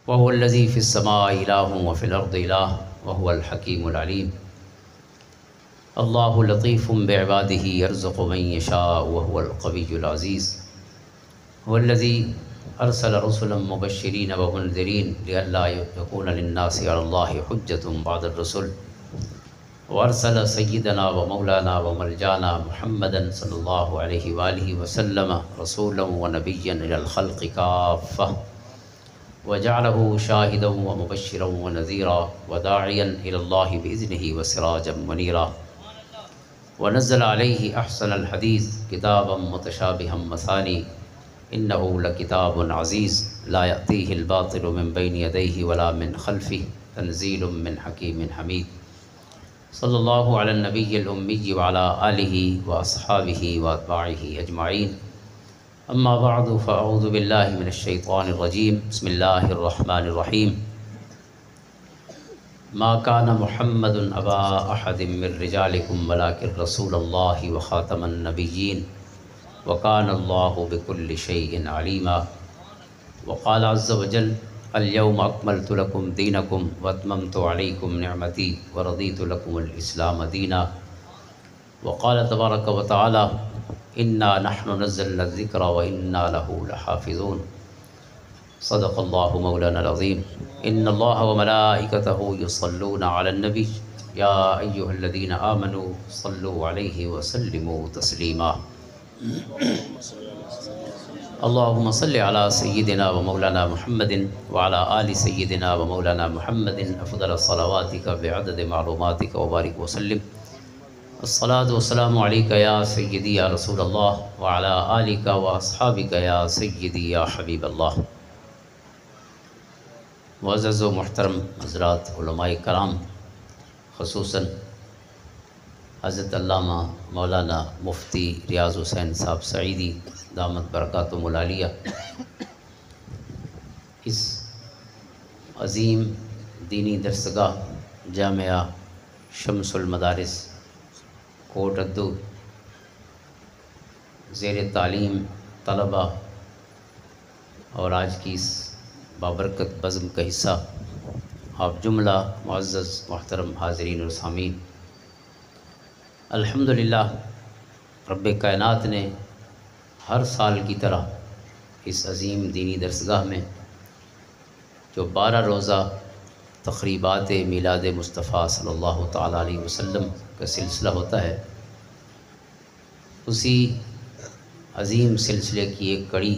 وهو الذي في السماء إله وفي الأرض إله وهو الحكيم العليم. الله لطيف بعباده يرزق من يشاء وهو القوي العزيز. هو الذي أرسل رسلا مبشرين ومنذرين لئلا يكون للناس على الله حجة بعد الرسل. وأرسل سيدنا ومولانا وملجانا محمدا صلى الله عليه وآله وسلم رسولا ونبيا إلى الخلق كافة، وجعله شاهدا ومبشرا ونذيرا وداعيا إلى الله بإذنه وسراجا منيرا. ونزل عليه أحسن الحديث كتابا متشابها مثاني، إنه لكتاب عزيز لا يأتيه الباطل من بين يديه ولا من خلفه، تنزيل من حكيم حميد. صلى الله على النبي الأمي وعلى آله وأصحابه وأتباعه أجمعين. أما بعد، فأعوذ بالله من الشيطان الرجيم. بسم الله الرحمن الرحيم. ما كان محمد أبا أحد من رجالكم ولكن رسول الله وخاتم النبيين وكان الله بكل شيء عليما. وقال عز وجل: اليوم أكملت لكم دينكم وأتممت عليكم نعمتي ورضيت لكم الإسلام دينا. وقال تبارك وتعالى: إنا نحن نزلنا الذكر وإنا له لحافظون. صدق الله مولانا العظيم. إن الله وملائكته يصلون على النبي يا أيها الذين آمنوا صلوا عليه وسلموا تسليما. اللهم صل على سيدنا ومولانا محمد وعلى آل سيدنا ومولانا محمد أفضل صلواتك بعدد معلوماتك وبارك وسلم. الصلاة والسلام عليك يا سيدي يا رسول الله وعلى آلك وأصحابك يا سيدي يا حبيب الله. معزز و محترم حضرات علماء کرام، خصوصاً حضرت علامہ مولانا مفتی ریاض حسین صاحب سعیدی دامت برکاتہم العالیہ، اس عظیم دینی درسگاہ جامعہ شمس المدارس کوٹ ادو زیر تعلیم طلبہ اور آج کی اس بابرکت بزم کا حصہ آپ جملہ معزز محترم حاضرین اور سامعین، الحمدللہ رب کائنات نے ہر سال کی طرح اس عظیم دینی درسگاہ میں جو 12 روزہ تقریبات میلاد مصطفیٰ صلی اللہ تعالیٰ علیہ وسلم کا سلسلہ ہوتا ہے، اسی عظیم سلسلے کی ایک کڑی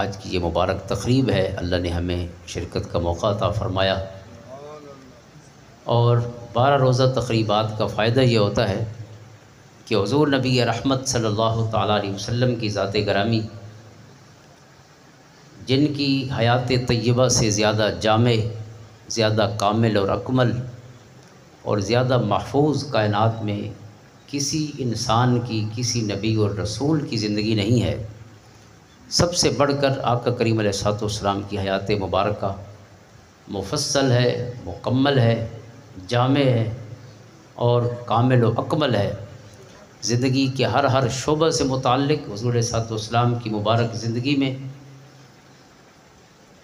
آج کی یہ مبارک تقریب ہے۔ اللہ نے ہمیں شرکت کا موقع عطا فرمایا، اور 12 روزہ تقریبات کا فائدہ یہ ہوتا ہے کہ حضور نبی رحمت صلی اللہ تعالیٰ علیہ وسلم کی ذات گرامی، جن کی حیات طیبہ سے زیادہ جامع، زیادہ کامل اور اکمل اور زیادہ محفوظ کائنات میں کسی انسان کی، کسی نبی اور رسول کی زندگی نہیں ہے، سب سے بڑھ کر آقا کریم علیہ الصلوۃ والسلام کی حیات مبارکہ مفصل ہے، مکمل ہے، جامع ہے اور کامل و اکمل ہے۔ زندگی کے ہر شعبہ سے متعلق حضور علیہ الصلوۃ والسلام کی مبارک زندگی میں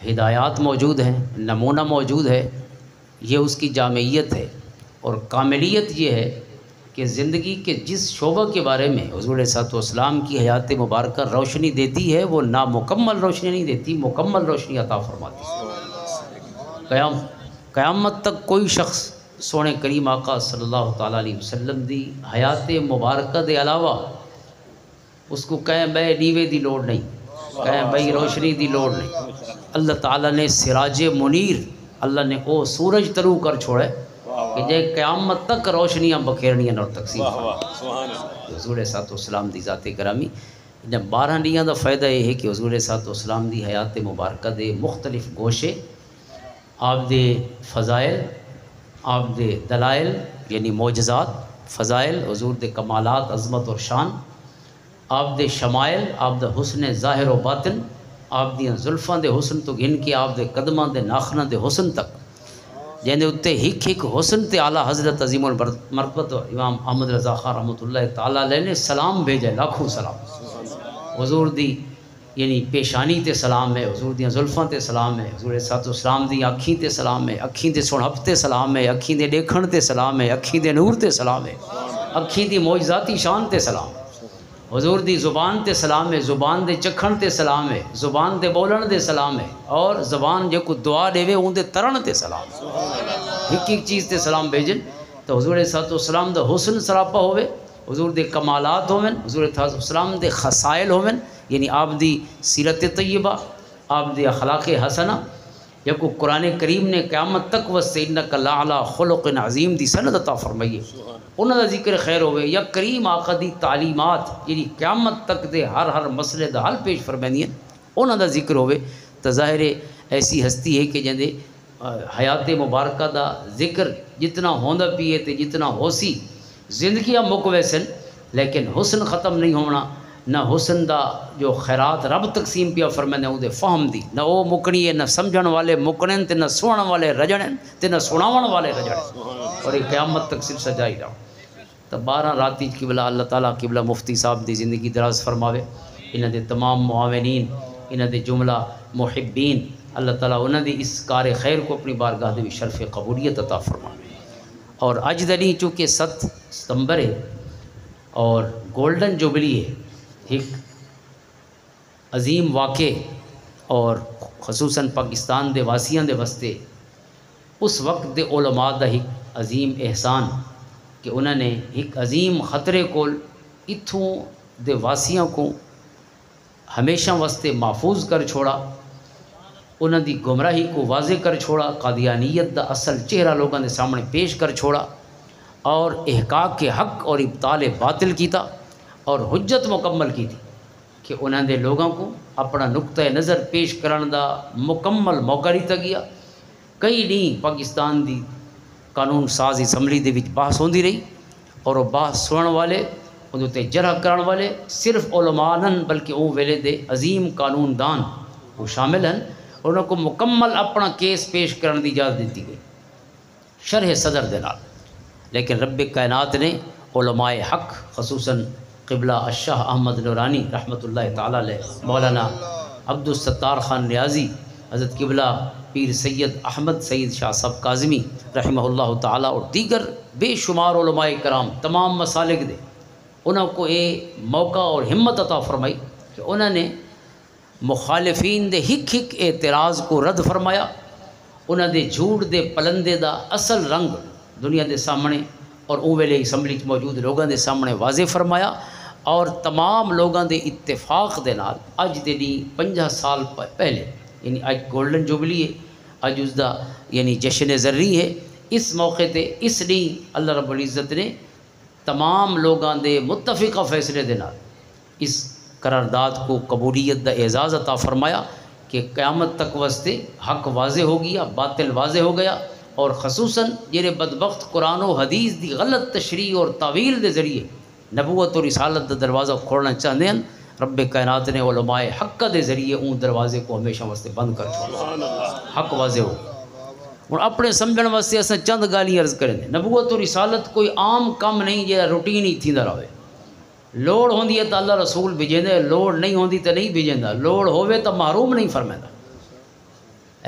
ہدایات موجود ہیں، نمونہ موجود ہے۔ یہ اس کی جامعیت ہے، اور کاملیت یہ ہے کہ زندگی کے جس شعبہ کے بارے میں حضور علیہ الصلوۃ والسلام کی حیات مبارکہ روشنی دیتی ہے، وہ نامکمل روشنی نہیں دیتی، مکمل روشنی عطا فرماتی ہے۔ قیامت تک کوئی شخص سونے کریم آقا صلی اللہ تعالیٰ علیہ وسلم دی حیات مبارکہ دے علاوہ اس کو کہیں بھائی نیوے دی لوڑ نہیں، کہیں بھائی روشنی دی لوڑ نہیں۔ اللہ تعالیٰ نے سراج منیر، اللہ نے وہ سورج ترو کر چھوڑے کہ جے قیامت تک روشنیاں بکھیرنیاں اور تقسیم حضور علیہ الصلوۃ والسلام دی ذات گرامی۔ انہیں 12 ڈیاں دا فائدہ یہ ہے کہ حضور علیہ الصلوۃ والسلام دی حیات مبارکہ دے مختلف گوشے، آپ دے فضائل، آپ دے دلائل یعنی معجزات، فضائل حضور دے کمالات، عظمت اور شان، آپ دے شمائل، آپ دے حسن ظاہر و باطن، آپ دیاں زلفاں دے حسن تو گھن کے آپ دے قدماں دے ناخناں دے حسن تک، جن دے اتے ہک ہک حسن تے اعلیٰ حضرت عظیم المرتبت امام احمد رضا خان رحمۃ اللہ تعالیٰ علیہ نے سلام بھیجے، لاکھوں سلام۔ حضور دی یعنی پیشانی تے سلام ہے، حضور دیاں زلفاں تے سلام ہے، حضور صاحب اسلام دی اکھیں تے سلام ہے، اکھیں دے سنہپ تے سلام ہے، اکھیں دے دیکھن تے سلام ہے، اکھیں دے نور تے سلام ہے، اکھیں دی معجزاتی شان تے سلام ہے، حضور دی زبان تے سلام ہے، زبان دے چکھن تے سلام ہے، زبان دے بولن دے سلام ہے، اور زبان جے کو دعا دے اون دے ترن تے سلام ہے، ایک ایک چیز تے سلام بھیجن تو حضور صاحب اسلام دا حسن سراپا ہوئے، حضور دے کمالات ہوئن، حضور صاحب اسلام دے خصائل ہوئن، یعنی آپ دی سیرت طیبہ، آپ دی اخلاق حسنہ، یا کو قرآن کریم نے قیامت تک وَإِنَّكَ لَعَلَىٰ خُلُقٍ عَظِيمٍ دی سند عطا فرمائی ہے، انہاں دا ذکر خیر ہوئے، یا کریم آقا دی تعلیمات یعنی قیامت تک دے ہر مسئلے دا حل پیش فرمائیں، انہاں دا ذکر ہوئے، تو ظاہر ایسی ہستی ہے کہ جندے حیات مبارکہ دا ذکر جتنا ہوندا پیے تے جتنا ہو سی زندگیاں مک ویسن، لیکن حسن ختم نہیں ہونا، نہ حسن دا جو خیرات رب تقسیم پیا فرمائنے او دے فہم دی، نہ او مکنی ہے، نہ سمجھن والے مکنن تے نہ سنن والے رجڑن تے نہ سناون والے رجڑن، اور یہ قیامت تک صرف سجائی رہا۔ تو 12 راتی قبلہ اللہ تعالیٰ قبلہ مفتی صاحب دی زندگی دراز فرماوے، انہاں دے تمام معاونین، انہاں دے جملہ محبین، اللہ تعالیٰ انہاں دی اس کار خیر کو اپنی بارگاہ دے شرف قبولیت عطا فرماوے۔ اور اج دنی چونکہ 7 ستمبر ہے اور گولڈن جوبلی ہے، ایک عظیم واقع اور خصوصاً پاکستان دے واسیاں دے واسطے اس وقت دے علماء دا ایک عظیم احسان کہ انہوں نے ایک عظیم خطرے کو اتھوں دے واسیاں کو ہمیشہ واسطے محفوظ کر چھوڑا، انہوں دی گمراہی کو واضح کر چھوڑا، قادیانیت دا اصل چہرہ لوگوں دے سامنے پیش کر چھوڑا، اور احقاق کے حق اور ابطال باطل کیتا، اور حجت مکمل کی تھی کہ انہوں نے لوگوں کو اپنا نقطہ نظر پیش کرن دا مکمل موقع دیتا گیا۔ کئی نہیں پاکستان دی قانون ساز اسمبلی دے وچ بحث ہوندی رہی، اور وہ بحث سنن والے اندر تے جرح کرن والے صرف علماء نن بلکہ او ویلے دے عظیم قانون دان وہ شامل ہیں، انہوں کو مکمل اپنا کیس پیش کرن دی اجازت دیتی گئی شرح صدر دے نال، لیکن رب کائنات نے علماء حق خصوصاً قبلہ الشاہ احمد نورانی رحمۃ اللہ تعالیٰ علیہ، مولانا عبد الستار خان نیازی، حضرت قبلہ پیر سید احمد سید شاہ صاحب کاظمی رحمہ اللہ تعالیٰ، اور دیگر بے شمار علماء کرام تمام مسالک دے انہوں کو یہ موقع اور ہمت عطا فرمائی کہ انہوں نے مخالفین دے ہک اعتراض کو رد فرمایا، انہوں دے جھوٹ دے پلندے دا اصل رنگ دنیا دے سامنے اور اون ویلے اسمبلی موجود لوگوں دے سامنے واضح فرمایا، اور تمام لوگوں دے اتفاق دے نال اج دے دی 50 سال پہلے یعنی اج گولڈن جوبلی ہے، اج اس دا یعنی جشن زرری ہے، اس موقع تے اس دن اللہ رب العزت نے تمام لوگوں دے متفقہ فیصلے دے نال اس قرارداد کو قبولیت دا اعزاز عطا فرمایا کہ قیامت تک واسطے حق واضح ہو گیا، باطل واضح ہو گیا، اور خصوصاً جڑے بدبخت قرآن و حدیث دی غلط تشریح اور تعویل دے ذریعے نبوت اور رسالت دا دروازہ کھولنا چاہتے ہیں، رب کائنات نے علماء حق دے ذریعے اون دروازے کو ہمیشہ واسطے بند کر چھوڑا، حق واضح ہو۔ اور اپنے سمجھن واسطے اساں چند گالی عرض کریں، نبوت اور رسالت کوئی عام کم نہیں جہاں روٹین ہی تھیندا رہے، لوڑ ہوندی ہے تو اللہ رسول بھیجیندا، لوڑ نہیں ہوندی تو نہیں بھیجیندا، لوڑ ہوئے تو محروم نہیں فرمائندا۔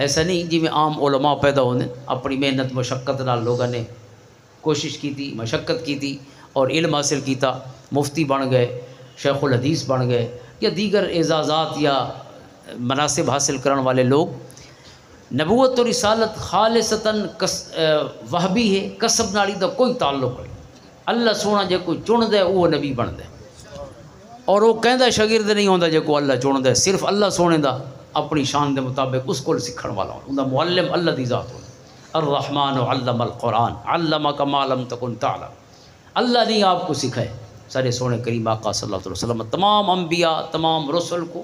ایسا نہیں جی میں عام علماء پیدا ہوندے، اپنی محنت مشقت نال لوگوں نے کوشش کی تھی، مشقت کی تھی اور علم حاصل کیتا، مفتی بن گئے، شیخ الحدیث بن گئے، یا دیگر اعزازات یا مناصب حاصل کرنے والے لوگ۔ نبوت و رسالت خالصتاً وہبی ہے، کسب نالی دا کوئی تعلق نہیں، اللہ سونا جے کوئی چن دے وہ نبی بن دے، اور وہ کہندہ شاگرد نہیں ہوندا جے کو اللہ چن دے، صرف اللہ سونے دا اپنی شان دے مطابق اس کو سکھن والا ہوندا، معلم اللہ دی ذات ہوندا۔ الرحمن علم القرآن علمک ما لم تکن تعلم، اللہ نے آپ کو سکھائے، سارے سونے کریم آقا صلی اللہ علیہ وسلم تمام انبیاء تمام رسول کو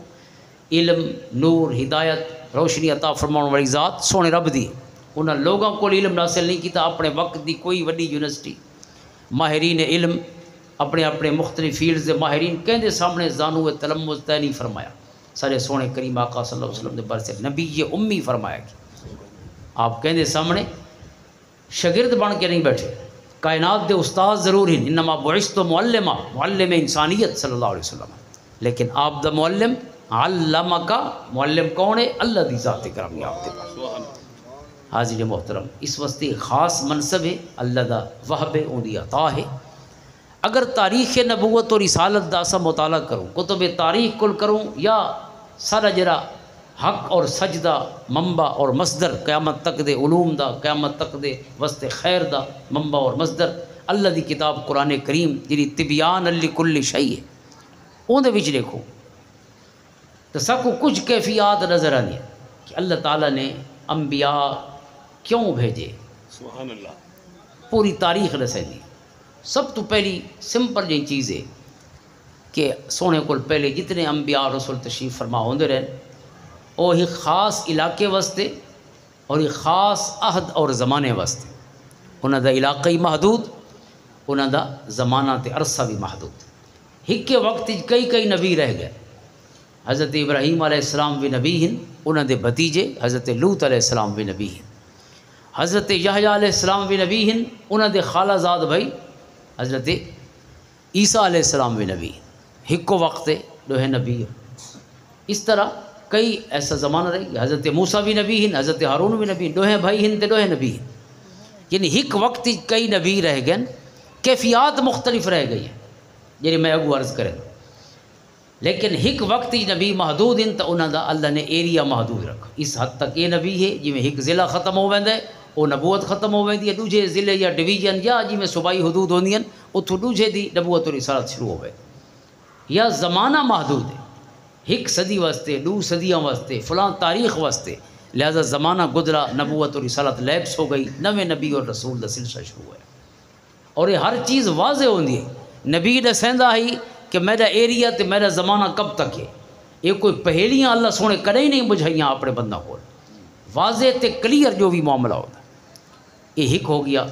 علم نور ہدایت روشنی عطا فرمانے والی ذات سونے رب دی، انہاں لوگوں کو علم حاصل نہیں کیتا، اپنے وقت دی کوئی وڈی یونیورسٹی ماہرین علم اپنے اپنے مختلف فیلڈز دے ماہرین کہندے سامنے زانو تلمذ طے نہیں فرمایا، سارے سونے کریم آقا صلی اللہ علیہ وسلم دے برسے نبی امی فرمایا کہ آپ کہندے سامنے شاگرد بن کے نہیں بیٹھے، کائنات دے استاد ضرور ہیں، انما بعثت معلما، معلم انسانیت صلی اللہ علیہ وسلم، لیکن آپ دا معلم علمہ کا معلم کون ہے؟ اللہ دی ذات کرم آپ دے پاس۔ حاضر محترم، اس واسطے خاص منصب ہے، اللہ دا وہب ہے، اون دی عطا ہے۔ اگر تاریخ نبوت اور رسالت دا سا مطالعہ کروں، کتب تاریخ کل کروں، یا سارا جرا حق اور سجدہ منبع اور مصدر قیامت تک دے علوم دا، قیامت تک دے واسطے خیر دا منبع اور مصدر اللہ دی کتاب قرآن کریم جی تبیان لکل شیء ہے، اون دے وچ دیکھو تو سب کو کچھ کیفیات نظر آنی ہے کہ اللہ تعالیٰ نے انبیاء کیوں بھیجے، سبحان اللہ، پوری تاریخ دسے دی۔ سب تو پہلی سمپل جی چیز ہے کہ سونے کو پہلے جتنے انبیاء اور رسول تشریف فرما ہوندے رہن، وہ ایک خاص علاقے واسطے اور ایک خاص عہد اور زمانے واسطے، انہاں دا علاقائی محدود، انہاں دا زمانہ تے عرصہ بھی محدود۔ ایک کے وقت کئی نبی رہ گئے۔ حضرت ابراہیم علیہ السلام بھی نبی ہیں، انہاں دے بھتیجے حضرت لوط علیہ السلام بھی نبی ہیں۔ حضرت یحییٰ علیہ السلام بھی نبی ہیں، انہاں دے خالہ زاد بھائی حضرت عیسیٰ علیہ السلام بھی نبی ہیں۔ ایک کو وقت دوہے نبی ہیں۔ اس طرح کئی ایسا زمانہ رہی کہ حضرت موسیٰ بھی نبی ہیں، حضرت ہارون بھی نبی ہیں، دوہے بھائی ہیں تے دوہے نبی ہیں۔ یعنی ایک وقت کئی نبی رہ گئے، کیفیات مختلف رہ گئی ہیں جنہیں میں اگو عرض کریں، لیکن ایک وقت نبی محدود ہیں تو انہوں دا اللہ نے ایریا محدود رکھا۔ اس حد تک یہ نبی ہے جی میں ایک ضلع ختم ہو ویندے وہ نبوت ختم ہو ویندی ہے، دوجے ضلع یا ڈویژن یا جی میں صوبائی حدود ہوندی ہیں اتھوں دوجے دی نبوت اور رسالت شروع ہو ویندی، یا زمانہ محدود ہے، ایک صدی واسطے، دو صدیاں واسطے، فلاں تاریخ واسطے، لہذا زمانہ گزرا، نبوت اور رسالت لیپس ہو گئی، نویں نبی اور رسول دا سلسلہ شروع ہے۔ اور یہ ہر چیز واضح ہوندی ہے، نبی دسیندا ہی کہ میرا ایریا تے میرا زمانہ کب تک ہے، یہ کوئی پہیلیاں اللہ سونے کدی نہیں بجھائیاں اپنے بندہ کو، واضح تے کلیئر جو بھی معاملہ ہوتا ہے۔ یہ ایک ہو گیا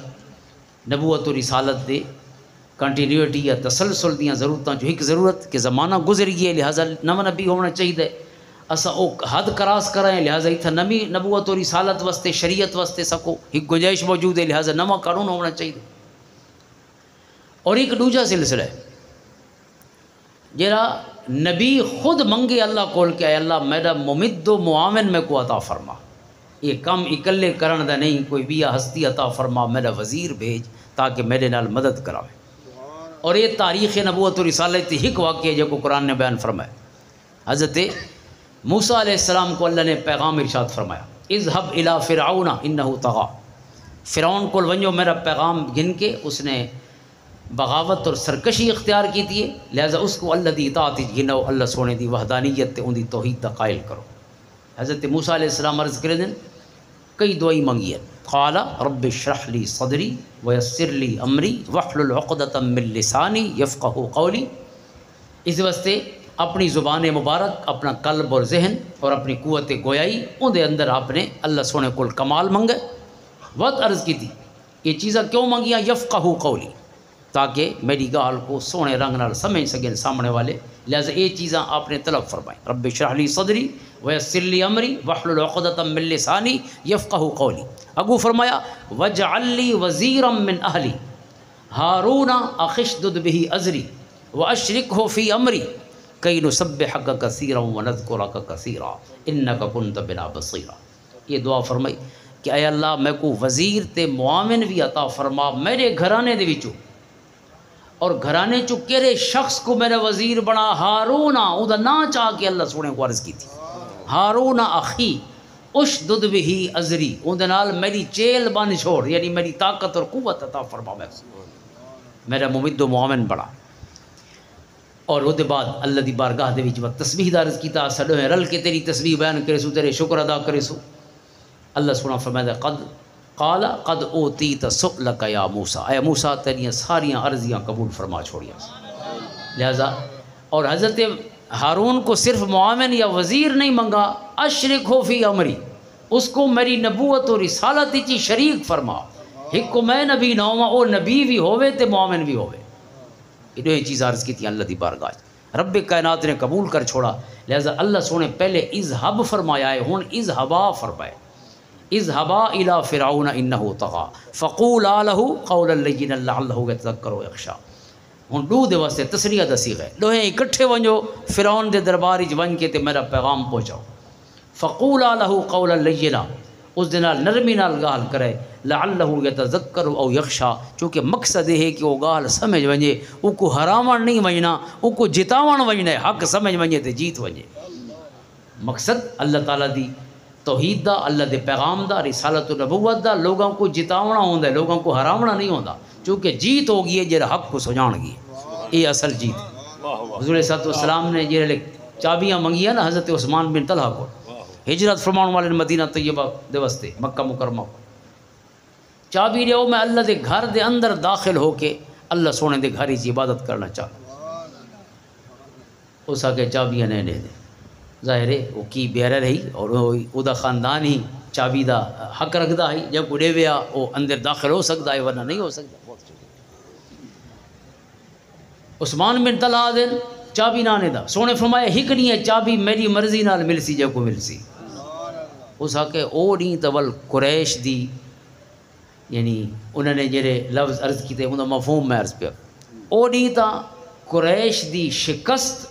نبوت و رسالت دے کنٹینیوٹی یا تسلسل دیاں ضرورتاں، جو ایک ضرورت کہ زمانہ گزر گیا لہٰذا نواں نبی ہونا چاہیے، اسا او حد کراس کرائیں لہٰذا اتھا نبی نبوت و رسالت واسطے شریعت واسطے سکو ایک گنجائش موجود ہے لہٰذا نواں قانون ہونا چاہیے۔ اور ایک دوجا سلسلہ ہے جرا نبی خود منگے اللہ کول کہ اے اللہ میرا ممد و معاون میں کو عطا فرما، یہ کم اکلے کرن دا نہیں، کوئی بیا ہستی عطا فرما، میرا وزیر بھیج تاکہ میرے نال مدد کراوے۔ اور یہ تاریخ نبوت و رسالت ایک واقعہ جو کو قرآن نے بیان فرمایا، حضرت موسیٰ علیہ السلام کو اللہ نے پیغام ارشاد فرمایا، اذهب الى فرعون انه طغى، فرعون کو ونجو میرا پیغام گن کے اس نے بغاوت اور سرکشی اختیار کی تھی، لہذا اس کو اللہ دی اطاعت گنو، اللہ سونے دی وحدانیت تے ان دی توحید دا قائل کرو۔ حضرت موسیٰ علیہ السلام عرض کرے دن کئی دعائی منگی ہے، قال رب اشرح لی صدری ویسر لی امری واحلل عقدۃ من لسانی یفقہوا قولی۔ اس واسطے اپنی زبان مبارک، اپنا قلب اور ذہن اور اپنی قوت گویائی ان دے اندر آپ نے اللہ سونے کو کمال منگے۔ وقت عرض کی تھی یہ چیزاں کیوں منگیاں؟ یفقہوا قولی، تاکہ میری گال کو سونے رنگ نال سمجھ سکیں سامنے والے، لہذا یہ چیزاں آپ نے طلب فرمائیں، رب اشرح لی صدری ویسر لی امری واحلل عقدۃ من لسانی یفقہوا قولی۔ اگو فرمایا واجعل لی وزیرا من اہلی ہارون اخی اشدد بہ ازری واشرکہ فی امری کی نسبحک کثیرا ونذکرک کثیرا انک کنت بنا بصیرا۔ یہ دعا فرمائی کہ اے اللہ میں کو وزیر تے معاون بھی عطا فرما میرے گھرانے دے وچوں، اور گھرانے چو کیرے شخص کو میرا وزیر بنا، ہارون او دا نا چاہ کے اللہ سونے کو عرض کی تھی، ہارون اخی اشدد بہ ازری، اون دے نال میری چیل بن چھوڑ، یعنی میری طاقت اور قوت عطا فرما، میرا ممد و معاون بڑا۔ اور وہ دے بعد اللہ دی بارگاہ دے وچ تسبیح دا عرض کیتا، سڈو رل کے تیری تسبیح بیان کرے سو، تیرے شکر ادا کرے سو۔ اللہ سونا فرمایا قال قد اوتیت سؤلک یا موسیٰ، اے موسیٰ تیریاں ساریاں عرضیاں قبول فرما چھوڑیاں۔ لہذا اور حضرت ہارون کو صرف معاون یا وزیر نہیں منگا، اشرکہ فی امری، اس کو میری نبوت و رسالت چی شریک فرما، ایک کو میں نبی نہ ہوا او نبی بھی ہوئے تے معاون بھی ہوئے۔ یہ چیز عرض کی تھی اللہ دی بارگاہ، رب کائنات نے قبول کر چھوڑا، لہذا اللہ سونے پہلے اذهب فرمایا ہے، ہن اذهبا فرمائے، اذهبا الى فرعون انه طغى فقولا له قولا لینا لعلہ یتذکر ویخشی۔ ہوں ڈو دے واسطے تسلیہ دا صیغہ ہے، ڈوہیں اکٹھے ونجو فرعون دے دربار وچ ون کے تے میرا پیغام پہنچاؤ، فقولا لہ قولا لینا، اس دے نال نرمی نال گال کرے، لعلہ یتذکر او یخشا، چونکہ مقصد یہ ہے کہ وہ گال سمجھ ونجے، او کو حراون نہیں ونجنا، او کو جتاون ونجنا ہے، حق سمجھ ونجے تے جیت ونجے۔ مقصد اللہ تعالیٰ دی توحید دا، اللہ دے پیغام دا، رسالت و نبوت دا، لوگوں کو جتاونا ہوندا ہے، لوگوں کو حراونا نہیں ہوندا، چونکہ جیت ہو گئی ہے جڑا حق کو سجان گئی ہے، یہ اصل جیت ہے۔ حضور صلی اللہ علیہ وسلم نے جڑے چابیاں منگیاں نا حضرت عثمان بن طلحہ کو ہجرت فرماؤن والے مدینہ طیبہ دے واسطے مکہ مکرمہ کو، چابی دیو میں اللہ دے گھر دے اندر داخل ہو کے اللہ سونے دے گھر کی عبادت کرنا چاہتا، اس آگے چابیاں نہیں دے دے، ظاہر ہے وہ کی بیرر رہی اور وہ دا خاندان ہی چابی دا حق رکھدا ہے، جب اڑے ویا وہ اندر داخل ہو سکتا ہے ورنہ نہیں ہو سکتا۔ عثمان بن طلحہ دن چابی نانے دا، سونے فرمایا ہک نہیں ہے چابی میری مرضی نال ملسی جب کو ملسی، اس آکے او نہیں تول قریش دی، یعنی انہوں نے جڑے لفظ عرض کیتے انہوں مفہوم میں عرض پیا، او نہیں تا قریش دی شکست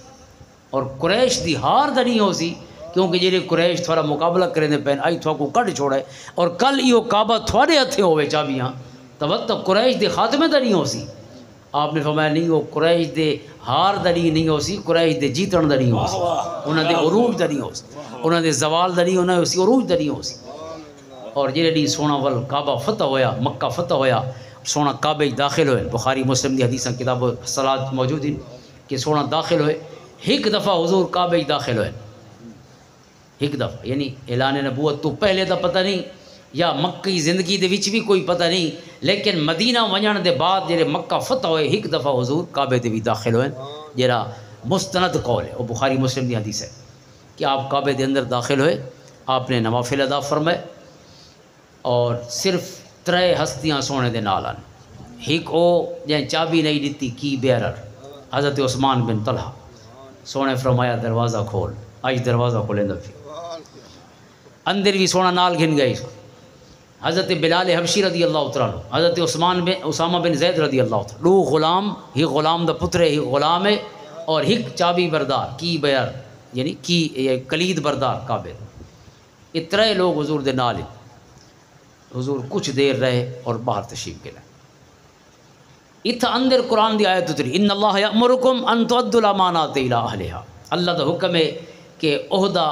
اور قریش دی ہار دا نہیں ہو سی، کیونکہ جڑے قریش تھوڑا مقابلہ کرنے پہن آئی تھوڑا کو کٹ چھوڑے اور کل یہ کعبہ تھوڑے ہتھے ہوئے چابیاں تو قریش دے خاتمے دا نہیں ہو سی، آپ نے فرمایا نہیں وہ قریش دے ہار دا نہیں ہو سی، قریش دے جیتن دا نہیں ہو سی، انہوں دے عروج دا نہیں ہو سی، انہوں دے زوال دا نہیں ہونا ہو سی، عروج دا نہیں ہو سی۔ اور جڑے نہیں سونا ول کعبہ فتح ہویا، مکہ فتح ہویا، سونا کعبے داخل ہوئے، بخاری مسلم دی حدیثاں کتاب صلاۃ موجود ہیں کہ سونا داخل ہوئے، ایک دفعہ حضور کعبے داخل ہوئے، ایک دفعہ، یعنی اعلان نبوت تو پہلے دا پتہ نہیں یا مکی زندگی دے وچ بھی کوئی پتہ نہیں، لیکن مدینہ ونجن دے بعد جڑے مکہ فتح ہوئے ایک دفعہ حضور کعبے دے بھی داخل ہوئے، جڑا مستند قول ہے وہ بخاری مسلم دی حدیث ہے کہ آپ کعبے دے اندر داخل ہوئے، آپ نے نوافل ادا فرمائے اور صرف 3 ہستیاں سونے دے نال آن، ایک او جن چابی نہیں دیتی کی بیرر حضرت عثمان بن طلحہ، سونے فرمایا دروازہ کھول، آج دروازہ کھولیں دفعی اندر بھی سونا نال گھن گئے، حضرت بلال حبشی رضی اللہ تعالیٰ، حضرت اسامہ بن زید رضی اللہ تعالیٰ، دو غلام، ہی غلام دا پتر ہے، ہی غلام ہے اور ہی چابی بردار کی بیار یعنی کی کلید بردار کعبے، یہ 3 لوگ حضور دے نال ہیں۔ حضور کچھ دیر رہے اور باہر تشریف گئے، اتھا اندر قرآن دی آیت اتری، ان اللہ یأمرکم ان تؤدوا الامانات الی اہلہا، اللہ دا حکم ہے کہ عہدہ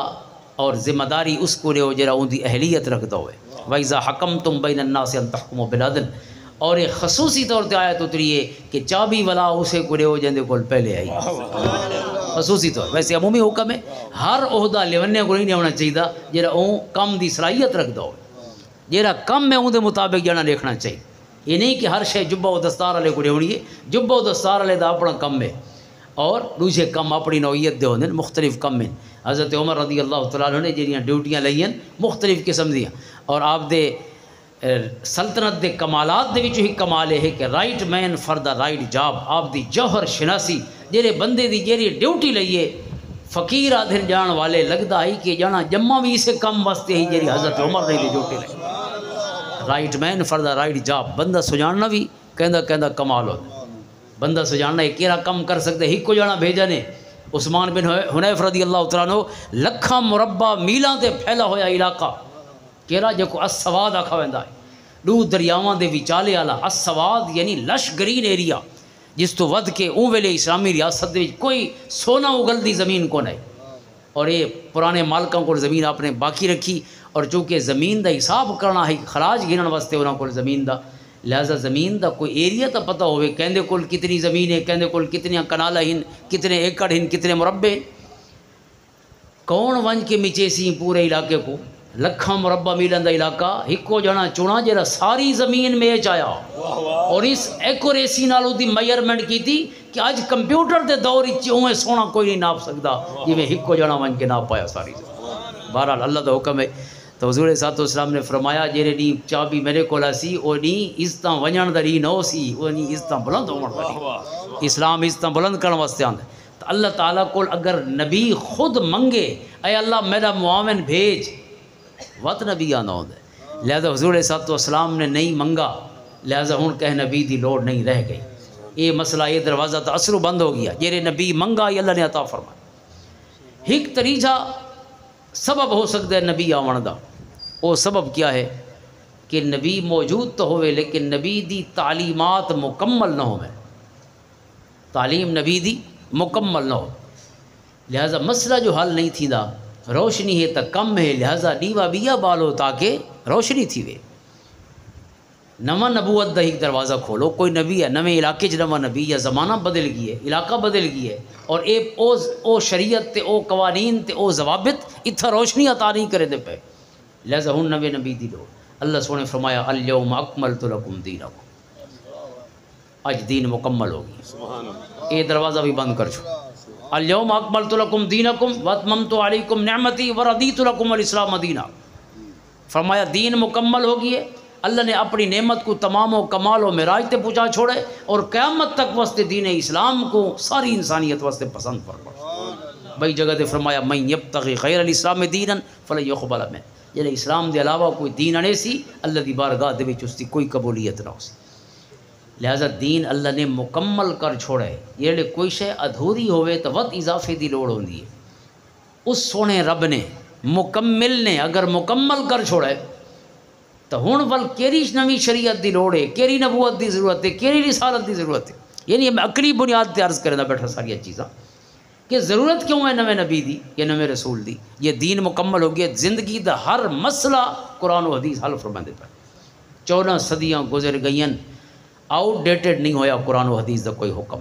اور ذمہ داری اس کو لے جرا ان دی اہلیت رکھتا ہوئے، وَإِذَا حَكَمْتُمْ بَيْنَ النَّاسِ أَن تَحْكُمُوا بِالْعَدْلِ، اور ایک خصوصی طور پہ آیت اتری ہے کہ چابی والا اسے کو لے جندے کول پہلے آئی، خصوصی طور، ویسے عمومی حکم ہے ہر عہدہ لیونے کو نہیں ہونا چاہیے جرا اون کم دی صلاحیت رکھتا ہوئے، جیڑا کم ہے ان دے مطابق جانا دیکھنا چاہیے، یہ نہیں کہ ہر شے جبہ و دستار والے کو ہونی ہے، جبہ و دستار والے دا اپنا کم ہے اور دوسرے کم اپنی نوعیت دے ہوندے مختلف کم ہیں۔ حضرت عمر رضی اللہ تعالیٰ عنہ نے جہاں ڈیوٹیاں لئین مختلف قسم دیاں، اور آپ دے سلطنت دے کمالات دے وچوں ہی کمال ہے کہ right man for the right job, آپ دی جوہر شناسی جہے بندے دی جہی ڈیوٹی لئیے فقیر آدھر جان والے لگتا ہے کہ جانا جمع بھی اسے کم واسطے ہی جہی حضرت عمر نے دی ڈیوٹی لئی، right man for the right job, بندہ سجاننا بھی کہندہ کمال ہوتا، بندہ سجاننا ایک کیرا کم کر سکتے ہی کو جانا بھیجا نے۔ عثمان بن حنیف رضی اللہ تعالیٰ عنہ لکھاں مربع میلاں تے پھیلا ہویا علاقہ کیرا جے کو السواد آکھا ویندا ہے، 2 دریاواں دے وچالے والا السواد یعنی لش گرین ایریا، جس تو ود کے اون ویلے اسلامی ریاست دے کوئی سونا اگلدی زمین کو نہیں، اور یہ پرانے مالکاں کو زمین آپ نے باقی رکھی، اور چونکہ زمین دا حساب کرنا ہے خراج گنن واسطے انہاں کو زمین دا، لہذا زمین دا کوئی ایریا تا پتہ ہوئے کہندے کول کتنی زمین ہے، کہندے کول کتنی کنالہ ہیں، کتنے ایکڑ ہیں، کتنے مربع ہیں، کون ونج کے مچے سی پورے علاقے کو، لکھاں مربع میلن دا علاقہ ہکو جنا چنا جڑا ساری زمین میں چایا، اور اس ایکوریسی نالوں دی میئرمنٹ کی تھی کہ آج کمپیوٹر دے دور اوے سونا کوئی نہیں ناپ سکتا جی میں ہکو جنا ونج کے ناپ پایا ساری زمین۔ بہرحال اللہ دا حکم ہے، تو حضور صلی اللہ علیہ وسلم نے فرمایا جہرے ڈی چابی میرے کو سی وہ ڈی عزت ونجن دا ڈی نو سی، وہ ڈی عزت بلند ہون دا ڈی، اسلام عزت بلند کرنے واسطے آندا، تو اللہ تعالیٰ کو اگر نبی خود منگے اے اللہ میرا معاون بھیج، وط نبی آنا ہوندا ہے، لہذا حضور صلی اللہ علیہ وسلم نے نہیں منگا، لہذا ہن کہ نبی دی لوڑ نہیں رہ گئی، یہ مسئلہ یہ دروازہ تو اثر بند ہو گیا، یہ نبی منگا یہ اللہ نے عطا فرمایا۔ ایک طریقہ سبب ہو سکتا ہے نبی آون دا، وہ سبب کیا ہے کہ نبی موجود تو ہوئے لیکن نبی دی تعلیمات مکمل نہ ہوئے، تعلیم نبی دی مکمل نہ ہو، لہذا مسئلہ جو حل نہیں تھی دا، روشنی ہے تو کم ہے، لہذا ڈیوا بیا بالو تاکہ روشنی تھی وے۔ نواں نبوت دا ایک دروازہ کھولو، کوئی نبی ہے نویں علاقے چ نواں نبی، یا زمانہ بدل گئی ہے، علاقہ بدل گئی ہے، اور او شریعت تے او قوانین تے او ضوابط اتھا روشنی عطا نہیں کرے دے پے، لہذا ہن نویں نبی دی لوڑ۔ اللہ سونے فرمایا الیوم اکملت لکم دینکم، اج دین مکمل ہوگی، سبحان اللہ، یہ دروازہ بھی بند کر چھو۔ الیوم اکملت لکم دینکم واتممت علیکم نعمتی ورضیت لکم الاسلام دینہ، فرمایا دین مکمل ہوگی ہے، اللہ نے اپنی نعمت کو تمام و کمال و معراج تے پہنچا چھوڑے، اور قیامت تک واسطے دین اسلام کو ساری انسانیت واسطے پسند فرما۔ بھائی جگہ تے فرمایا من یبتغی غیر الاسلام دینا فلن یقبل منہ، یعنی اسلام دے علاوہ کوئی دین انے سی اللہ دی بارگاہ دے وچ اس دی کوئی قبولیت نہ ہو سی، لہذا دین اللہ نے مکمل کر چھوڑے۔ یہ کوئی شے ادھوری ہوئے تو ود اضافے دی لوڑ ہوندی ہے، اس سونے رب نے مکمل نے اگر مکمل کر چھوڑے تو ہن ول کیری نوی شریعت دی لوڑ ہے، کیری نبوت دی ضرورت ہے، کیری رسالت دی ضرورت ہے، یعنی میں عقلی بنیاد تے عرض کرنا بیٹھا ساری چیزاں کہ ضرورت کیوں ہے نویں نبی دی یا نویں رسول دی۔ یہ دین مکمل ہو گیا، زندگی دا ہر مسئلہ قرآن و حدیث حل فرماندے پہ، 14 صدیاں گزر گئیں، آؤٹ ڈیٹڈ نہیں ہویا قرآن و حدیث دا کوئی حکم۔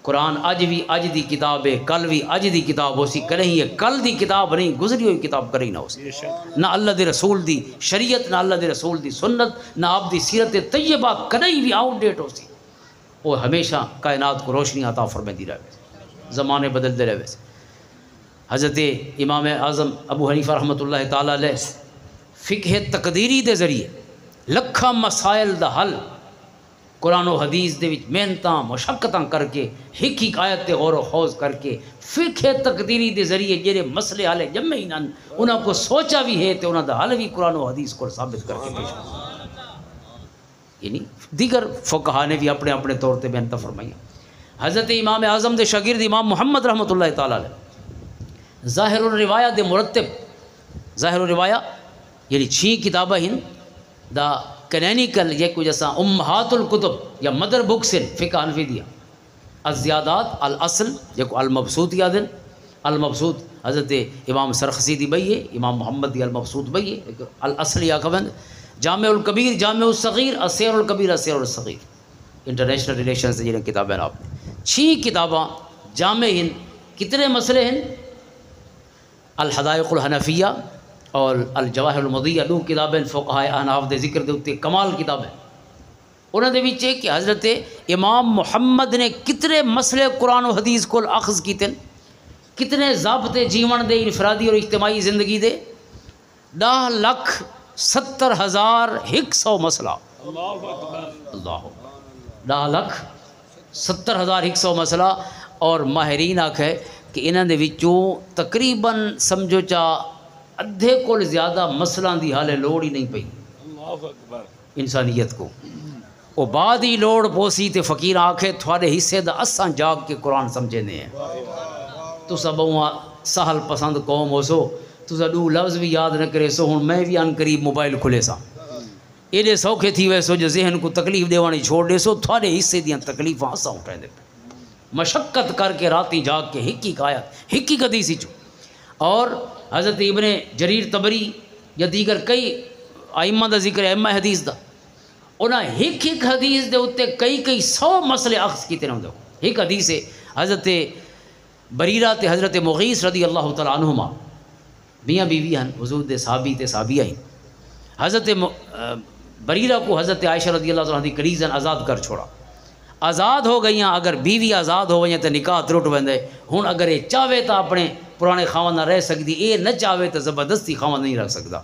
قرآن اج بھی اج دی کتاب ہے، کل بھی اج دی کتاب ہو سی، کریں یہ کل دی کتاب نہیں، گزری ہوئی کتاب کریں نہ ہو سی، نہ اللہ دے رسول دی شریعت، نہ اللہ دے رسول دی سنت، نہ آپ دی سیرت طیبہ کدی بھی آؤٹ ڈیٹ ہو سی، وہ ہمیشہ کائنات کو روشنی عطا فرماندی رہے، زمانے بدلتے رہے۔ حضرت امام اعظم ابو حنیفہ رحمۃ اللہ تعالیٰ علیہ فقہ تقدیری دے ذریعے لکھاں مسائل دا حل قرآن و حدیث دے وچ محنتاں مشقتاں کر کے ایک ایک آیت تے غور و خوض کر کے فقہ تقدیری دے ذریعے جڑے مسئلے حل جمے ہی نن انہاں کو سوچا بھی ہے تے انہاں دا حل بھی قرآن و حدیث کو ثابت کر کے پیش یعنی دیگر فقہا نے بھی اپنے اپنے طور تے محنتاں فرمائیاں۔ حضرت امام اعظم دے شاگرد امام محمد رحمۃ اللہ تعالیٰ علیہ ظاہر الروایہ دے مرتب، ظاہر الروایہ یعنی 6 کتابیں ہیں دا کینینیکل یہ کچھ ایسا امہات الکتب یا مدر بکس ہیں فقہ حنفی دیا، الزیادات الاصل یہ کو المبسوط یاد ہے، المبسوط حضرت امام سرخسی دی بئی ہے، امام محمد دی المبسوط بئی ہے، الاصل یا کبند جامع الکبیر جامع الصغیر، السیر الکبیر السیر الصغیر، انٹرنیشنل ریلیشنز جنہیں کتابیں آپ نے 6 کتاباں جامع ہیں، کتنے مسئلے ہیں؟ الحدائق الحنفیہ اور الجواہر المضیہ، 2 کتابیں فقہاء احناف دے ذکر دے اتے کمال کتابیں، انہوں دے وچ کہ حضرت امام محمد نے کتنے مسئلے قرآن و حدیث کو اخذ کیتے، کتنے ضابطے جیون دے انفرادی اور اجتماعی زندگی دے، 10,70,100 مسئلہ، اللہ 10,70,100 مسئلہ، اور ماہرین آکھے کہ انہاں دے وچوں تقریباً سمجھو چا ادھے کو زیادہ مسئلہ دی حالے لوڑ ہی نہیں پئی انسانیت کو، وہ بعد ہی لوڑ پوسی تے فقیر آکھے تھوڑے حصے دا اساں جاگ کے قرآن سمجھے نے ہیں، تو سب سہل پسند قوم ہو سو، تو سا 2 لفظ بھی یاد نہ کرے سو، ہن میں بھی ان قریب موبائل کھلے سا ایڈے سوکھے تھی ویسو جو ذہن کو تکلیف دیوانی چھوڑ دے سو، تھوڑے حصے دیاں تکلیفاں اساں اٹھائے دے مشقت کر کے راتی جاگ کے ہکی آیت ہکی حدیث چو، اور حضرت ابن جریر طبری یا دیگر کئی ائمہ دا ذکر ہے، ائمہ حدیث دا، انہاں ایک حدیث دے اتے کئی 100 مسئلے اخذ کیتے نہ دیکھو۔ ایک حدیث ہے حضرت بریرہ تے حضرت مغیث رضی اللہ تعالیٰ عنہما میاں بیوی ہیں، حضور دے صحابی تے صحابیہ ہیں، حضرت بریرہ کو حضرت عائشہ رضی اللہ تعالیٰ دی کریزن آزاد کر چھوڑا، آزاد ہو گئیاں، اگر بیوی آزاد ہو گئیاں تو نکاح ترٹ بندے، ہن اگر یہ چاہے تو اپنے پرانے خاوند نہ رہ سکتی، یہ نہ چاہے تو زبردستی خاوند نہیں رکھ سکتا۔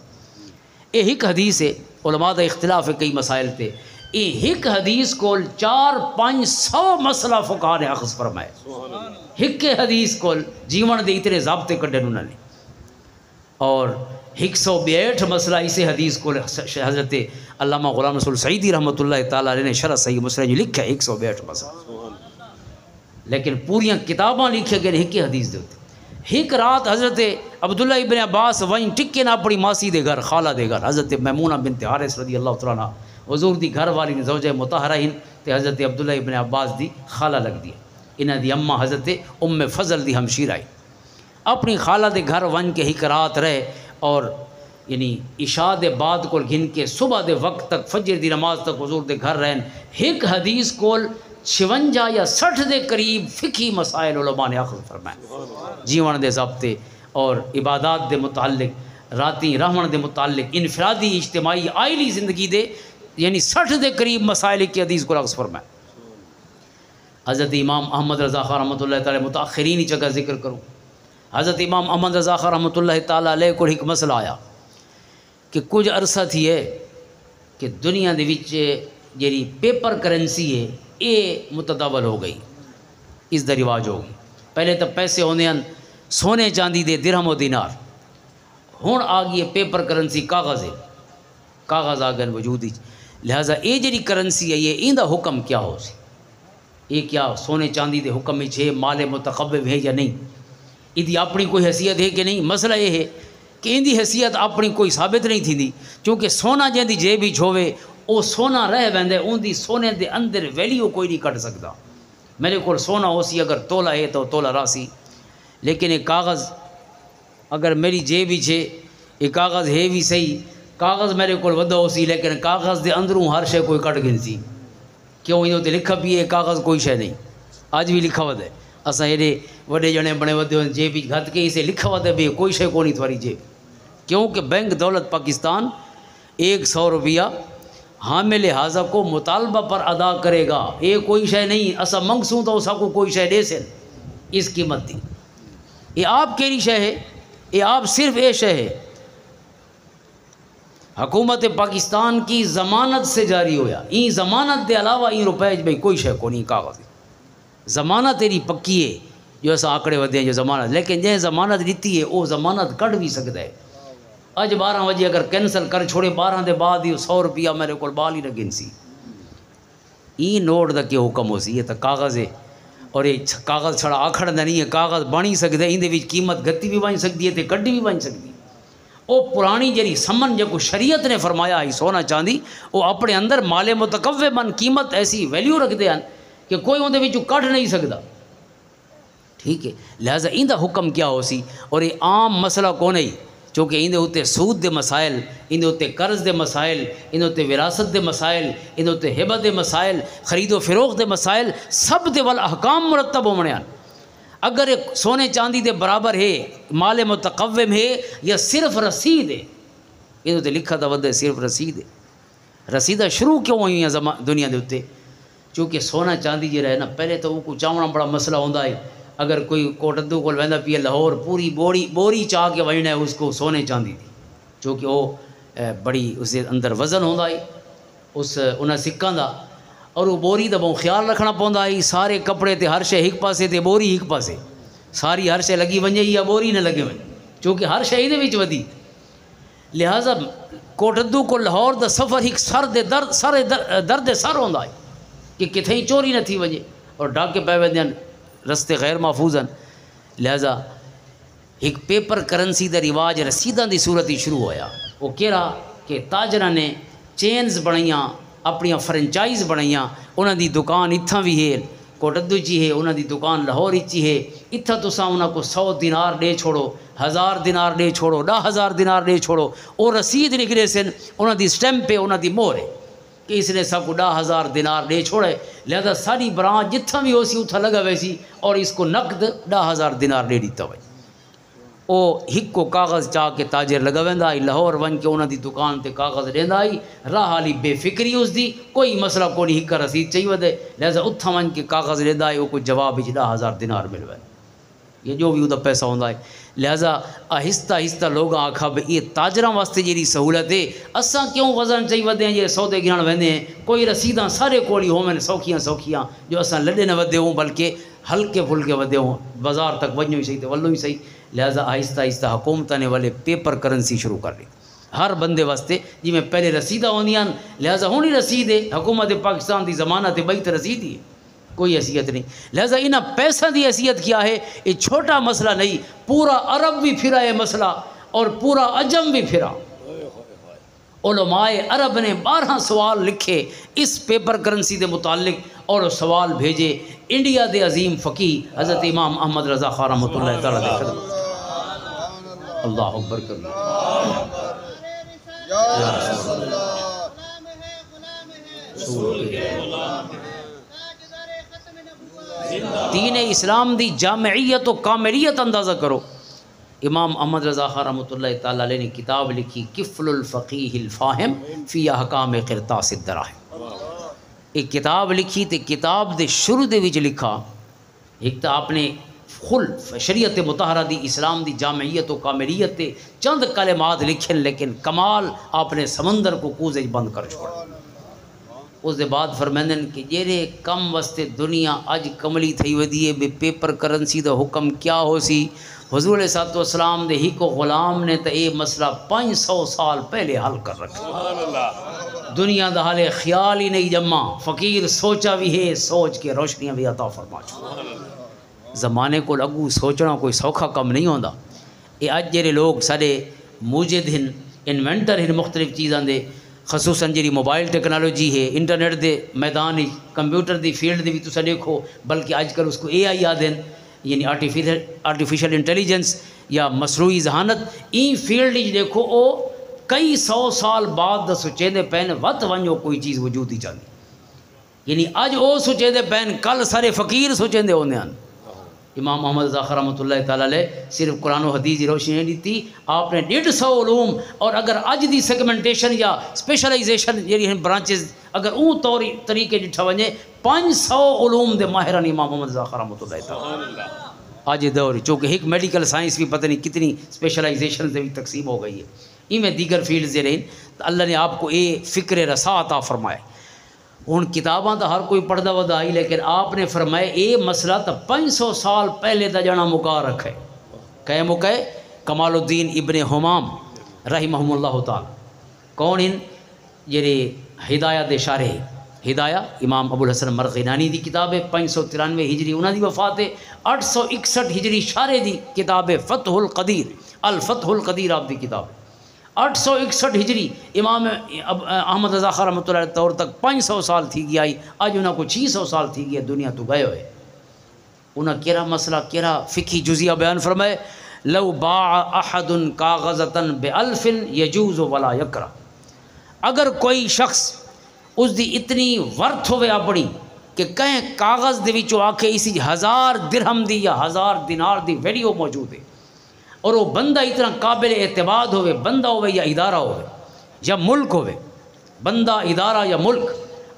یہ ایک حدیث ہے، علماء دا اختلاف ہے کئی مسائل تے، یہ ایک حدیث کو 400-500 مسئلہ فقہاء نے اخذ فرمائے، ایک حدیث کو جیون دے اتنے ضابطے کڈے انہوں نے، اور 162 مسئلہ اسے حدیث کو حضرت علامہ غلام رسول سعیدی رحمۃ اللہ تعالیٰ علیہ نے شرح صحیح مسلم جو لکھا ہے 162 مسئلہ۔ لیکن پوریاں کتاباں لکھے گئے ایک حدیث دے ہوتے. ایک رات حضرت عبداللہ ابن عباس وہیں ٹکے نہ اپنی ماسی دے گھر خالہ دے گھر حضرت میمونہ بنت حارث رضی اللہ تعالیٰ عنہ حضور دی گھر والی نے زوجہ مطہرہ ہن تے حضرت عبداللہ ابن عباس دی خالہ لگ دی. انہاں دی اماں حضرت ام فضل دی ہمشیرہ آئی. اپنی خالہ دے گھر ون کے ایک رات رہے اور یعنی عشاء دے بعد کو گھن کے صبح دے وقت تک فجر دی نماز تک حضور دے گھر رہن. ایک حدیث کول 56 یا 60 دے قریب فقہی مسائل علماء نے اخذ فرمائے جیون دے ضابطے اور عبادات دے متعلق راتی رہن دے متعلق انفرادی اجتماعی آئلی زندگی دے یعنی 60 دے قریب مسائل کی حدیث کو اخذ فرمائے. حضرت امام احمد رضا خان رحمۃ اللہ تعالی متاخرین ہی جگہ ذکر کروں. حضرت امام احمد رضا خان رحمۃ اللہ تعالی علیہ کو ایک مسئلہ آیا کہ کچھ عرصہ تھی ہے کہ دنیا دے وچ جیڑی پیپر کرنسی ہے یہ متداول ہو گئی اس دا رواج ہو گئی. پہلے تو پیسے ہونے ہیں سونے چاندی دے درہم و دینار. ہن آ گئی پیپر کرنسی کاغذ ہے کاغذ آ گئے وجود. لہٰذا یہ جڑی کرنسی ہے یہ ان دا حکم کیا ہو سی یہ کیا سونے چاندی دے حکم میں ہے مال متقبل ہے یا نہیں یہ اپنی کوئی حیثیت ہے کہ نہیں. مسئلہ یہ ہے کہ ان دی حیثیت اپنی کوئی ثابت نہیں تھی چونکہ سونا جن دی جیب وچ ہوے وہ سونا رہ ویندا ان دی سونے دے اندر ویلیو کوئی نہیں کٹ سکتا. میرے کو سونا ہو سی اگر تولا ہے تو تولا راسی لیکن یہ کاغذ اگر میری جیب وچ ہے یہ کاغذ ہے بھی صحیح کاغذ میرے کو ودا ہو سی لیکن کاغذ دے اندروں ہر شے کوئی کٹ گنسی کیوں ان تے لکھا بھی ہے کاغذ کوئی شے نہیں. اج بھی لکھا ود ہے اساں ایڈے وڈے جنے بنے ودے جیب وچ گھت کے اسے لکھا ود بھی کوئی شے کو نہیں تھوڑی جیب کیونکہ بینک دولت پاکستان 100 روپیہ حامل حاضہ کو مطالبہ پر ادا کرے گا. یہ کوئی شے نہیں اسا منگسوں تو اسا کو کوئی شے دے سن اس قیمت دی. یہ آپ کیڑی شے ہے یہ آپ صرف یہ شے ہے حکومت پاکستان کی ضمانت سے جاری ہویا. این ضمانت دے علاوہ این روپے بھائی کوئی شے کو نہیں کاغذ ضمانت تیری پکی ہے جو ایسا آکڑے ودے ہیں جو ضمانت لیکن جہیں ضمانت دیتی ہے وہ ضمانت کٹ بھی سکتا ہے. اج 12 بجے اگر کینسل کر چھوڑے 12 دے بعد ہی 100 روپیہ میرے کو بال ہی نہ گنسی. ای نوٹ دا کیا حکم ہو سی یہ تو کاغذ ہے اور یہ کاغذ چھڑا آکھڑ دا نہیں ہے کاغذ بنی سکتا ہے اندے وچ قیمت گتی بھی بن سکتی ہے تے کڈی بھی بن سکتی ہے. وہ پرانی جڑی سمن جو شریعت نے فرمایا ہے سونا چاندی وہ اپنے اندر مال متقوع من قیمت ایسی ویلیو رکھتے ہیں کہ کوئی اندے وچ کٹ نہیں سکتا. ٹھیک ہے لہٰذا ان دا حکم کیا ہو سی اور یہ عام مسئلہ کو نہیں چونکہ اندے ہوتے سود دے مسائل اندے ہوتے قرض دے مسائل اندے ہوتے وراثت دے مسائل اندے ہوتے ہبہ دے مسائل خرید و فروخت دے مسائل سب دے وال احکام مرتب ہو منیان. اگر ایک سونے چاندی دے برابر ہے مال متقوم ہے یا صرف رسید ہے یہ تو لکھا تھا ودے صرف رسید ہے. رسیدہ شروع کیوں ہوئی ہیں دنیا دے ہوتے چونکہ سونا چاندی جی رہے نا پہلے تو وہ کو چاونا بڑا مسئلہ ہوتا ہے. اگر کوئی کوٹدو کو ویندا پی لاہور پوری بوری چاہ کے وجنا ہے اس کو سونے چاندی دی چونکہ وہ بڑی اس دے اندر وزن ہوتا ہے اس انہاں سکاں دا اور وہ بوری دا بہت خیال رکھنا پوندا ہے. سارے کپڑے تے ہر شے ایک پاسے تے بوری ایک پاسے ساری ہر شے لگی ونجے یا بوری نہ لگے ونجے چونکہ ہر شے دے وچ ودی. لہٰذا کوٹدو کو لاہور دا سفر ایک درد سر ہوندا ہے کہ کتھیں چوری نہ تھی ونجے اور ڈاکے پے ویندے رستے غیر محفوظ ہیں. لہذا ایک پیپر کرنسی دا رواج رسیداں دی صورت ہی شروع ہویا. وہ کہڑا کہ تاجراں نے چینز بنائیاں اپنی فرنچائز بنائیاں انہاں دی دکان اتھاں بھی ہے کوٹدو جی ہے انہاں دی دکان لاہور ہی ہے. اتھا تساں انہاں کو 100 دینار دے چھوڑو 1000 دینار دے چھوڑو 10,000 دینار دے چھوڑو اور رسید نکلے سن انہاں دی سٹیمپ ہے انہاں دی مہر ہے کہ اس نے سب کو 10,000 دینار دے چھوڑے. لہذا ساری برانچ جتھاں بھی ہو سی اتھا لگا ویسی اور اس کو نقد 10,000 دینار دے دیتا ہوئے. وہ ہک کو کاغذ چاہ کے تاجر لگا ویندا آئی لاہور ون کے انہاں دی دکان تے کاغذ دیندا آئی راہ حالی بے فکری اس دی کوئی مسئلہ کو نہیں ہک رسید چاہیے ودے. لہذا اتھاں ون کے کاغذ دیندا آئی وہ کوئی جواب وچ 10,000 دینار مل وے یہ جو بھی وہ پیسہ ہوندا ہے. لہذا آہستہ آہستہ لوگ آکھا بھئی یہ تاجراں واسطے جیڑی سہولت ہے اساں کیوں وزن چاہیے ودے ہیں یہ سودے گھن ویندے ہیں کوئی رسیداں سارے کولی ہومن سوکھیاں جو اساں لڈے نہ ودے ہوں بلکہ ہلکے پھلکے ودے ہوں بازار تک ونجو ہی صحیح تے ولو ہی صحیح. لہذا آہستہ آہستہ حکومتاں نے والے پیپر کرنسی شروع کر لی ہر بندے واسطے جی میں پہلے رسیدہ ہوندیاں لہذا ہونی رسید ہے حکومت پاکستان دی ضمانت ہے بھئی تے رسید ہی کوئی حیثیت نہیں. لہذا انہاں پیسہ دی حیثیت کیا ہے؟ یہ چھوٹا مسئلہ نہیں، پورا عرب بھی پھرا ہے مسئلہ اور پورا عجم بھی پھرا. علماء عرب نے 12 سوال لکھے اس پیپر کرنسی دے متعلق اور سوال بھیجے انڈیا دے عظیم فقیہ حضرت امام احمد رضا خان رحمۃ اللہ تعالیٰ دے خدمت. اللہ اکبر کرنا. دین اسلام دی جامعیت و کاملیت اندازہ کرو. امام احمد رضا خان رحمۃ اللہ تعالیٰ علیہ نے کتاب لکھی کفل الفقیہ الفاہم فی احکام قرطاس الدراہم. ایک کتاب لکھی تے کتاب دے شروع دے وچ لکھا ایک تو آپ نے خلف شریعت مطہرہ دی اسلام دی جامعیت و کاملیت تے چند کلمات لکھن، لیکن کمال آپ نے سمندر کو کوزے بند کر چھوڑا. اس دے بعد فرمیندن کہ جیرے کم واسطے دنیا اج کملی تھی ودی ہے بے پیپر کرنسی دا حکم کیا ہو سی. حضور علیہ السلام دے ہی کو غلام نے تو یہ مسئلہ 500 سال پہلے حل کر رکھا. دنیا دا حال خیال ہی نہیں جمع. فقیر سوچا بھی ہے، سوچ کے روشنیاں بھی عطا فرما چھوڑا. زمانے کو لگو سوچنا کوئی سوکھا کم نہیں ہوندا. یہ اج جڑے لوگ سارے موجد ہیں، انوینٹر ہیں مختلف چیزاں دے، خصوصاً جی موبائل ٹیکنالوجی ہے، انٹرنیٹ دے میدان ہی، کمپیوٹر دی فیلڈ دے بھی تسا دیکھو، بلکہ آج کل اس کو اے آئی آدھیں، یعنی آرٹیفیشل انٹیلیجنس یا مصنوعی ذہانت. این فیلڈ ہی دیکھو او کئی 100 سال بعد دا سوچے دے پین وقت ونجو کوئی چیز وجود ہی چاہتی. یعنی اج او سوچے دے پین کل سارے فقیر سوچے دے ہونے ہیں. امام محمد رضا خان رحمۃ اللہ تعالیٰ علیہ صرف قرآن و حدیث کی روشنی نہیں دیتی، آپ نے 150 علوم اور اگر اج دی سیگمنٹیشن یا اسپیشلائزیشن جہی ہیں برانچز اگر اون طریقے ڈٹھا ونجے 500 علوم دے ماہران امام محمد رضا خان رحمۃ اللہ تعالیٰ آج دور. چونکہ ایک میڈیکل سائنس بھی پتہ نہیں کتنی اسپیشلائزیشن سے بھی تقسیم ہو گئی ہے، ان میں دیگر فیلڈز رہیں. تو اللہ نے آپ کو فکر رسا عطا فرمائے. ہوں کتاباں تو ہر کوئی پڑھدا ودا آئی، لیکن آپ نے فرمایا یہ مسئلہ تو 500 سال پہلے دا جانا مکا رکھے. کہ مکے کمال الدین ابن حمام رحمہ اللہ تعالی. کون ان جڑے ہدایہ دے شارح ہدایہ امام ابو الحسن مرغینانی دی کتاب ہے، 593 ہجری انہاں دی وفات ہے. 861 ہجری شارح دی کتاب ہے فتح القدیر، الفتح القدیر آپ دی کتاب ہے. 861 ہجری امام احمد رضا خان رحمۃ اللہ طور تک 500 سال تھی گیا آئی. اج انہاں کو 600 سال تھی گیا دنیا تو گئے ہوئے. انہاں کیرا مسئلہ کیرا فقہی جزیہ بیان فرمائے. لو باع احد کاغذتاً بألف یجوز ولا یکرہ. اگر کوئی شخص اس دی اتنی ورتھ ہوئے اپنی کہ کہیں کاغذ دے وچوں آکھے اسی 1000 درہم دی یا 1000 دینار دی ویلیو موجود ہے، اور وہ بندہ اتنا قابل اعتماد ہوئے، بندہ ہوئے یا ادارہ ہوئے یا ملک ہوئے، بندہ ادارہ یا ملک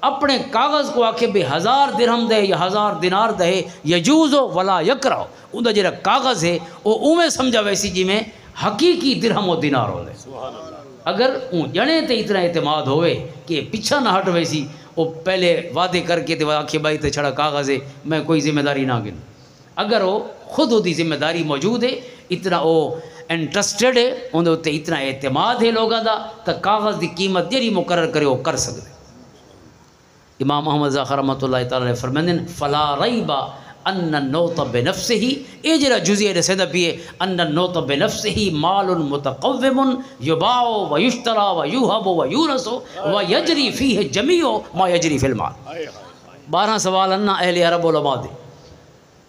اپنے کاغذ کو آکھے بے 1000 درہم دے یا 1000 دینار دے یجوز ولا یکرہ، اندھا جڑا کاغذ ہے وہ اومیں سمجھا ویسی جی میں حقیقی درہم و دینار ہو دے. اگر اون جنے تے اتنا اعتماد ہوئے کہ پیچھا نہ ہٹ ویسی، وہ پہلے وعدے کر کے تے آکھے بھائی تے چھڑا کاغذ ہے میں کوئی ذمہ داری نہ گن. اگر وہ خود وہ دی ذمہ داری موجود ہے، اتنا وہ انٹرسٹڈ ہے، اندھے تے اتنا اعتماد ہے لوگوں دا، تو کاغذ دی قیمت جڑی مقرر کرے وہ کر سکتے. امام احمد رضا خان رحمۃ اللہ تعالیٰ علیہ فرمائیں فلا ریب ان النوط بنفسہ، اے جڑا جزیہ رسیدہ پیے ان النوط بنفسہ مال متقوم یباع و یشترى و یوہب و یورث و یجری فیہ جمیع ما یجری فی المال. 12 سوال انا اہل عرب علماء دے.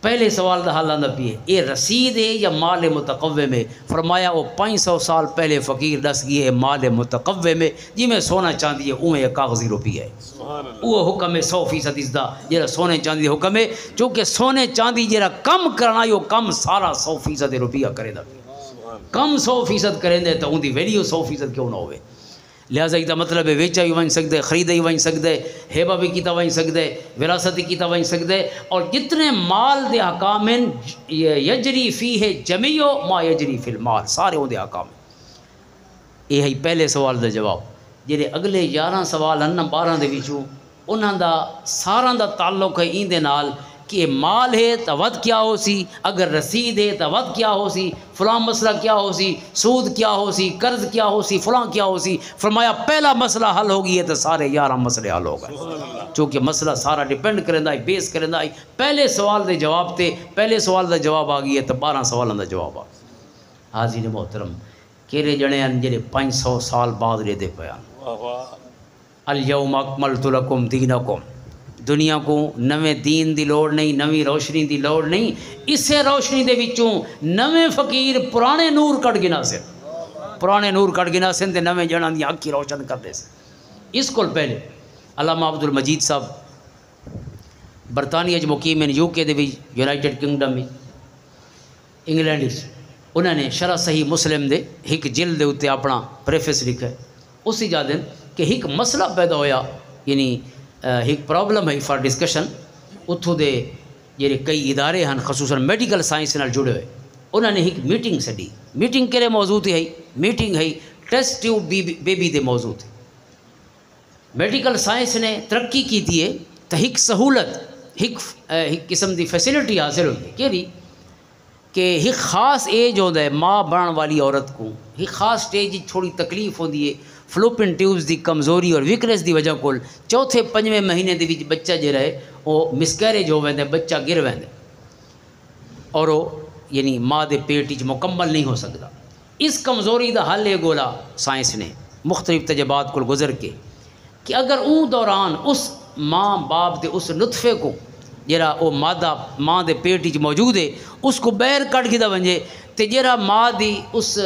پہلے سوال دا حل آندہ پیے یہ رسید ہے یا مال متقوم ہے. فرمایا وہ 500 سال پہلے فقیر دس گئے ہے مال متقوم ہے، جی میں سونا چاندی ہے اوہیں یہ کاغذی روپی ہے. وہ حکم ہے 100% اس دا جیرا سونے چاندی حکم ہے، چونکہ سونے چاندی جیرا کم کرنا یہ کم سارا 100% روپیہ کرے دا. کم 100% کریں دے تو ان دی ویلیو 100% کیوں نہ ہوئے. لہٰذا یہ مطلب ہے ویچا بھی ون سکتے، خریدا ہی ون سکتے، ہیبا بھی کیتا ون سکتے، وراثت کیتا ون سکتے. اور جتنے مال دے حکام ہیں یجری فیہ جمیع ما یجری فی المال، سارے ان دے حکام ہیں. یہ ہے پہلے سوال دا جواب. جڑے اگلے 11 سوال ہیں 12 دے وچوں انہاں دا ساراں دا تعلق ہے این دے نال کہ مال ہے تو ود کیا ہو سی، اگر رسید ہے تو ود کیا ہو سی، فلاں مسئلہ کیا ہو سی، سود کیا ہو سی، قرض کیا ہو سی، فلاں کیا ہو سی. فرمایا پہلا مسئلہ حل ہو گئی ہے تو سارے 11 مسئلے حل ہو گئے، چونکہ مسئلہ سارا ڈیپینڈ کرندا ہے، بیس کرندا ہے پہلے سوال دے جواب تے. پہلے سوال دا جواب آ گئی ہے تو 12 سوالوں دا جواب آ گیا. حاضرین محترم، کہڑے جنے ہیں جڑے 500 سال بعد رہ دے پیا. واہ واہ. الیوم اکملت لکم دینکم، دنیا کو نویں دین دی لوڑ نہیں، نویں روشنی دی لوڑ نہیں. اسے روشنی دے وچوں نویں فقیر پرانے نور کٹ گنا سے، پرانے نور کٹ گنا سے تے نویں جناں دی اکھی روشن کر دے سے. اس کو پہلے علامہ عبد المجید صاحب برطانیہ مقیم ہیں، یو کے دے بھی، یونائٹڈ کنگڈم بھی، انگلینڈ وچ. انہوں نے شرح صحیح مسلم دے ایک جلد دے اتنے اپنا پریفیس لکھا ہے. اس ہی جادن کہ ایک مسئلہ پیدا ہویا، یعنی ایک پرابلم ہے فار ڈسکشن. اتھوں دے جڑے کئی ادارے ہیں خصوصاً میڈیکل سائنس نال جڑے ہوئے، انہوں نے ایک میٹنگ سڈی. میٹنگ کہڑے موضوع تے ہے؟ میٹنگ ہے ٹیسٹ ٹیوب بیبی دے موضوع تے. میڈیکل سائنس نے ترقی کی ہے تو ایک سہولت، ایک قسم دی فیسلٹی حاصل ہوئی ہے کہ ایک خاص ایج ہوتا ہے ماں بننے والی عورت کو، ایک خاص سٹیج تھوڑی تکلیف ہوتی ہے فلوپن ٹیوبز دی کمزوری اور ویکنیس دی وجہ کو. چوتھے 5ویں مہینے دے وچ بچہ جڑا ہے وہ مسکیریج ہو ویندا، بچہ گر ویندا اور وہ یعنی ماں دے پیٹ وچ مکمل نہیں ہو سکتا. اس کمزوری دا حل ہے گولا سائنس نے مختلف تجربات کو گزر کے کہ اگر اون دوران اس ماں باپ دے اس نطفے کو جڑا وہ مادہ ماں دے پیٹ وچ موجود ہے اس کو باہر کٹ کے ونجے تے جڑا ماں دی اس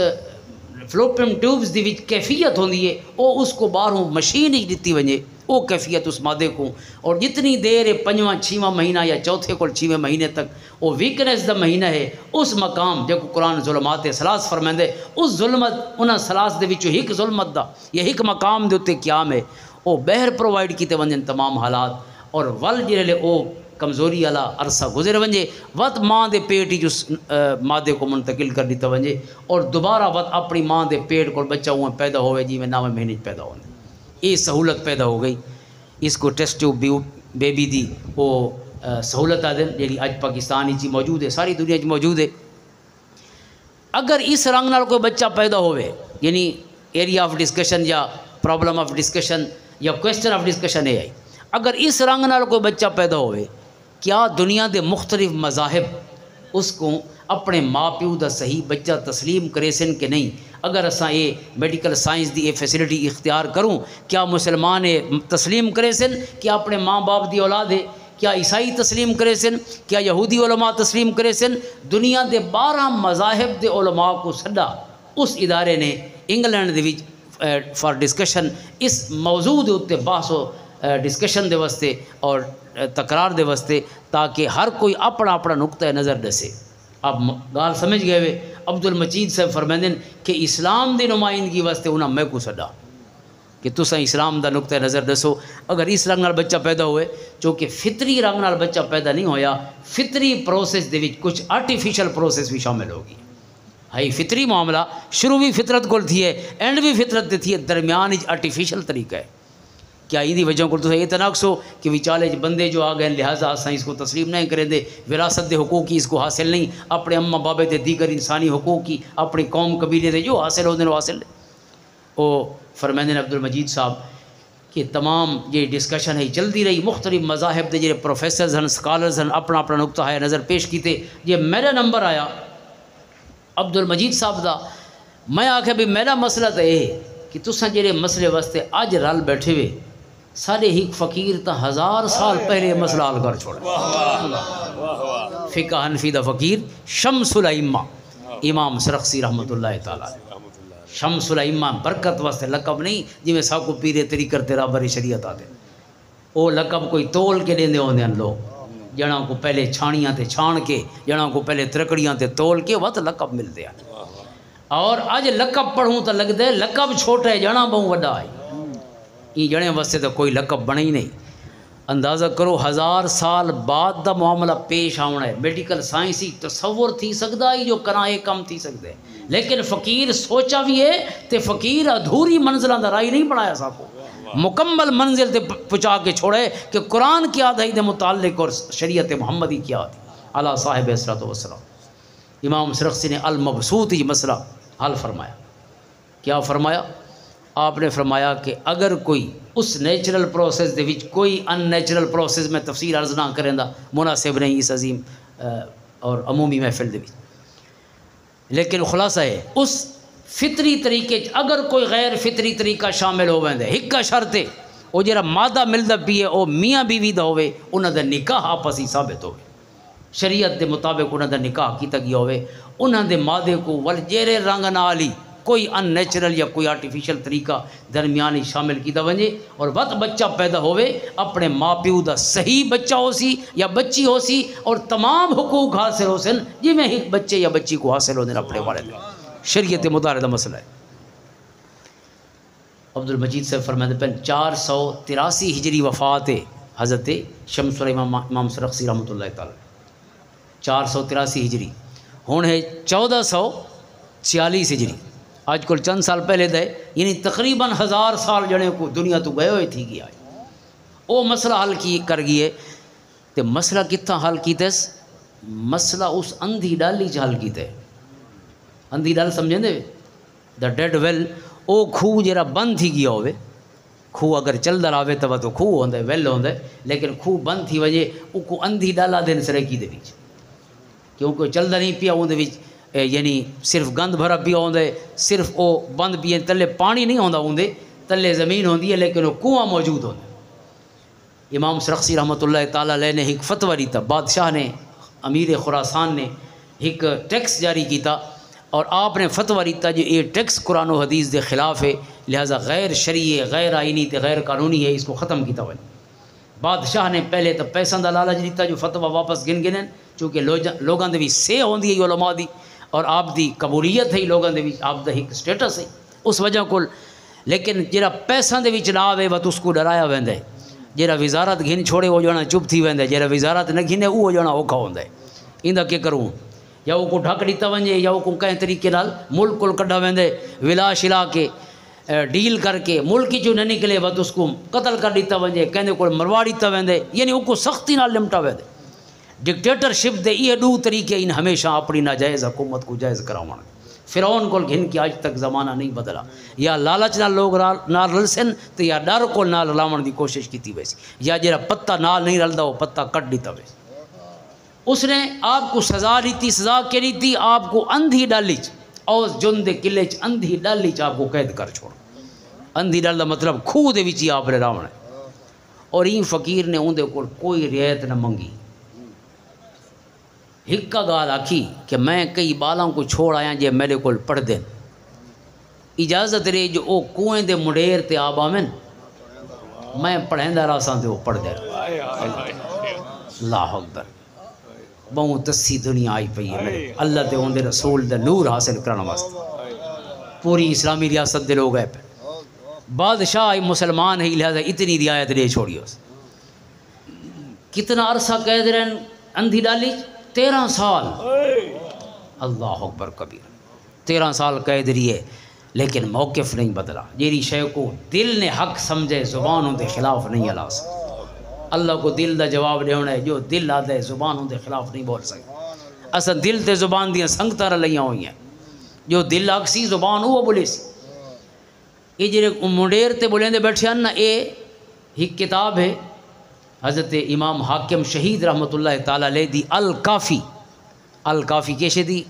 فلوپن ٹیوبز دی وچ کیفیت ہوندی ہے وہ اس کو باہروں مشین وچ دتی ونجے وہ کیفیت اس مادے کو. اور جتنی دیر 5واں 6واں مہینہ یا چوتھے کو 6ویں مہینے تک وہ ویکنیس دا مہینہ ہے، اس مقام جو قرآن ظلمات ثلاث فرمائندے اس ظلمت انہاں ثلاث دے وچوں ایک ظلمت دا یا ایک مقام دے تے قیام ہے وہ باہر پرووائڈ کیتے ونجن تمام حالات. اور ول جڑے وہ کمزوری والا عرصہ گزر ونجے وت ماں دے پیٹ ہی اس مادے کو منتقل کر دیتا ونجے اور دوبارہ وت اپنی ماں دے پیٹ کو بچہ ہوا پیدا ہوئے جی میں 9ویں مہینے پیدا ہونے. یہ سہولت پیدا ہو گئی. اس کو ٹیسٹ ٹیوب بیبی دی وہ سہولت آ دیں جی اج پاکستان ہی موجود ہے، ساری دنیا موجود ہے. اگر اس رنگ نال کوئی بچہ پیدا ہوئے یعنی ایریا آف ڈسکشن یا پرابلم آف ڈسکشن یا کویسچن آف ڈسکشن ہے، اگر اس رنگ نال کوئی بچہ پیدا ہوئے کیا دنیا دے مختلف مذاہب اس کو اپنے ماں پیو دا صحیح بچہ تسلیم کرے سن کہ نہیں؟ اگر اساں یہ میڈیکل سائنس دی یہ فیسلٹی اختیار کروں کیا مسلمان تسلیم کرے سن کیا اپنے ماں باپ دی اولاد ہے؟ کیا عیسائی تسلیم کرے سن؟ کیا یہودی علماء تسلیم کرے سن؟ دنیا دے 12 مذاہب دے علماء کو سڈا اس ادارے نے انگلینڈ دے وچ فار ڈسکشن اس موضوع دے اتنے بحث و ڈسکشن دے واسطے اور تکرار دے واسطے تاکہ ہر کوئی اپنا اپنا نقطہ نظر دسے. اب گال سمجھ گئے ہوئے. عبد المجید صاحب فرمائندن کہ اسلام دی نمائندگی واسطے انہاں میں کو سڈا کہ تساں اسلام دا نقطہ نظر دسو. اگر اس رنگ نال بچہ پیدا ہوئے چونکہ فطری رنگ نال بچہ پیدا نہیں ہویا، فطری پروسیس دے وچ کچھ آرٹیفیشل پروسیس بھی شامل ہوگی. ہائی فطری معاملہ شروع بھی فطرت کو تھی ہے اینڈ بھی فطرت تھی ہے، درمیان آرٹیفیشل طریقہ ہے. کیا یہ وجہ کو تو یہ تناقض ہو کہ وچالے بندے جو آ گئے لہٰذا اساں اس کو تسلیم نہیں کریں دے، وراثت دے حقوق کی اس کو حاصل نہیں، اپنے اماں بابے دے دیگر انسانی حقوق کی اپنی قوم قبیلے دے جو حاصل ہوتے ہیں وہ حاصل وہ فرمائندے عبد المجید صاحب کہ تمام یہ ڈسکشن ہے چلتی رہی. مختلف مذاہب دے جڑے پروفیسرز ہیں سکالرز ہیں اپنا اپنا نقطہ ہے نظر پیش کیتے. یہ میرا نمبر آیا عبد المجید صاحب دا، میں آخیا بھی میرا مسئلہ تو یہ ہے کہ تساں جڑے مسئلے واسطے اج رل بیٹھے ہوئے سارے ایک فقیر تا 1000 سال پہلے مسئلہ حل کر چھوڑا. فقہ حنفی دا فقیر شمس الائمہ امام سرخسی رحمۃ اللہ تعالی. شمس الائمہ برکت واسطے لقب نہیں جی میں ساکو پیرے تری کرتے رابر شریعت آتے، وہ لقب کوئی تول کے دیندے ہوندے ہیں لوگ، جنہاں کو پہلے چھانیاں تے چھان کے جنہاں کو پہلے ترکڑیاں تے تول کے وقت لقب ملتے ہیں. اور اج لقب پڑھوں تو لگتا ہے لقب چھوٹا ہے جنا بہوں وڈا ہے، یہ جنے واسطے تو کوئی لقب بنے ہی نہیں. اندازہ کرو 1000 سال بعد دا معاملہ پیش آنا ہے. میڈیکل سائنس ہی تصور تھی سکتا ہے جو کرائے کم تھی سکتے ہیں، لیکن فقیر سوچا بھی ہے تے فقیر ادھوری منزلہ دا رائی نہیں بنایا ساکو. مکمل منزل تے پہنچا کے چھوڑے کہ قرآن کیا دے دے متعلق اور شریعت محمدی کیا تھی علی صاحب الصلوۃ والسلام۔ امام سرخسی نے المبسوط یہ مسئلہ حل فرمایا۔ کیا فرمایا؟ آپ نے فرمایا کہ اگر کوئی اس نیچرل پروسیس دے وچ کوئی ان نیچرل پروسیس میں تفصیل عرض نہ کریں دا مناسب نہیں اس عظیم اور عمومی محفل دے وچ، لیکن خلاصہ ہے اس فطری طریقے اگر کوئی غیر فطری طریقہ شامل ہو ویندے ایک شرط ہے وہ جڑا مادہ ملدا پیے او میاں بیوی دا ہوے، انہاں دا نکاح آپسی ثابت ہوے، شریعت دے مطابق انہاں دا نکاح کیتا گیا ہوے، انہاں دے مادے کو ول جیرے رنگ نال ہی کوئی ان نیچرل یا کوئی آرٹیفیشل طریقہ درمیانی شامل کیتا ونجے اور وقت بچہ پیدا ہوئے اپنے ماں پیو دا صحیح بچہ ہو سی یا بچی ہو سی اور تمام حقوق حاصل ہو سن جی میں ایک بچے یا بچی کو حاصل ہو دین اپنے والد شریعت متعارضہ مسئلہ ہے۔ عبد المجید سے فرماتے پہن 483 ہجری وفات ہے حضرت شمس امام سرخسی رحمۃ اللہ تعالی، 483 ہجری ہون ہے 1446 ہجری، آج کل چند سال پہلے دے یعنی تقریباً 1000 سال جنے کو دنیا تو گئے ہوئے تھی گیا ہے وہ مسئلہ حل کی کر گئے تے مسئلہ کتنا حل کیتے مسئلہ اس اندھی ڈالی چ حل کیتے، اندھی ڈال سمجھیں دے دا ڈیڈ ویل او کھو جرا بند تھی گیا ہوئے، کھو اگر چل در آوے تو کھو ہوندے ویل ہوندے لیکن کھو بند تھی وجہ او کو اندھی ڈالا دین سرے کی دے بیچ کیونکہ چل در نہیں پیا ہوندے بیچ یعنی صرف گند بھرا پیا ہوندے صرف او بند پیے تلے پانی نہیں ہوندا ہوندے تلے زمین ہوندی ہے لیکن وہ کنواں موجود ہوندے۔ امام سرخسی رحمۃ اللہ تعالیٰ علیہ نے ایک فتویٰ دیتا، بادشاہ نے امیر خراسان نے ایک ٹیکس جاری کیتا اور آپ نے فتویٰ دیتا جو یہ ٹیکس قرآن و حدیث دے خلاف ہے لہذا غیر شرعی غیر آئینی تے غیر قانونی ہے، اس کو ختم کیتا ہوئے۔ بادشاہ نے پہلے تو پیسوں دا لالچ دیتا جو فتویٰ واپس گن چونکہ لوگاں دے بھی سے ہوندی ہے علماء دی اور آپ دی قبولیت ہے لوگوں دے وچ آپ دا ایک سٹیٹس ہے اس وجہ کو، لیکن جڑا پیسوں دے وچ نہ آوے وت اس کو ڈرایا ویندا ہے، جڑا وزارت گھن چھوڑے وہ جانا چپ تھی ویندا ہے، جڑا وزارت نہ گھنے وہ جانا اوکھا ہوندا ہے، ایندا کی کروں یا وہ کو ڈھک ڈیتا ونجے یا وہ کو کہیں طریقے نال ملک کو کڈھا ویندے ولا شلا کے ڈیل کر کے ملک جو نہ نکلے وت اس کو قتل کر دیتا ونجے کہندے کو مروا دیتا ویندے یعنی وہ کو سختی نال لمٹا ویندے۔ ڈکٹیٹرشپ دے یہ دو طریقے ان ہمیشہ اپنی ناجائز حکومت کو جائز کراؤں۔ فرعون کو گھن کے آج تک زمانہ نہیں بدلا، یا لالچ نال لوگ نال رلسن تو یا ڈر کو نال رلاون دی کوشش کیتی ویسی، یا جڑا پتہ نال نہیں رلدا وہ پتہ کٹ دیتا ویسی۔ اس نے آپ کو سزا دیتی، سزا کے دیتی آپ کو اندھی ڈالی اور جن دے قلعے چ اندھی ڈالی چ آپ کو قید کر چھوڑ، اندھی ڈال دا مطلب کھوہ دے وچ آپ نے راونا ہے، اور این فقیر نے اون دے کول کوئی رعایت نہ منگی، ہکا گال آکھی کہ میں کئی بالاں کو چھوڑ آیا جے میرے کول پڑھ دین، اجازت رہے جو او کنویں دے مڈیر تے آپ آمن میں پڑھیندا راساں تے وہ پڑھ دے۔ اللہ اکبر، بہت تسی دنیا آئی پئی ہے میرے اللہ تے اون دے رسول دے نور حاصل کرنا واسطے، پوری اسلامی ریاست دے لوگ ہے پہ بادشاہ مسلمان ہے لہذا اتنی رعایت دے چھوڑی اس۔ کتنا عرصہ قید رہن اندھی ڈالی؟ 13 سال، اللہ اکبر کبیر، 13 سال قید رہی لیکن موقف نہیں بدلا، جیری شے کو دل نے حق سمجھے زبان ان دے خلاف نہیں علا سکتا۔ اللہ کو دل دا جواب دینا ہے، جو دل آدھا ہے زبان ان دے خلاف نہیں بول سکتا۔ اصلا دل تے زبان دیاں سنگتاں رلیاں ہوئی ہیں، جو دل آکسی زبان وہ بولے سی۔ یہ جڑے منڈیر تے بولیں دے بیٹھے ہیں نا، یہ ایک کتاب ہے حضرت امام حاکم شہید رحمۃ اللہ تعالیٰ علیہ دی الکافی، الکافی کیسے دی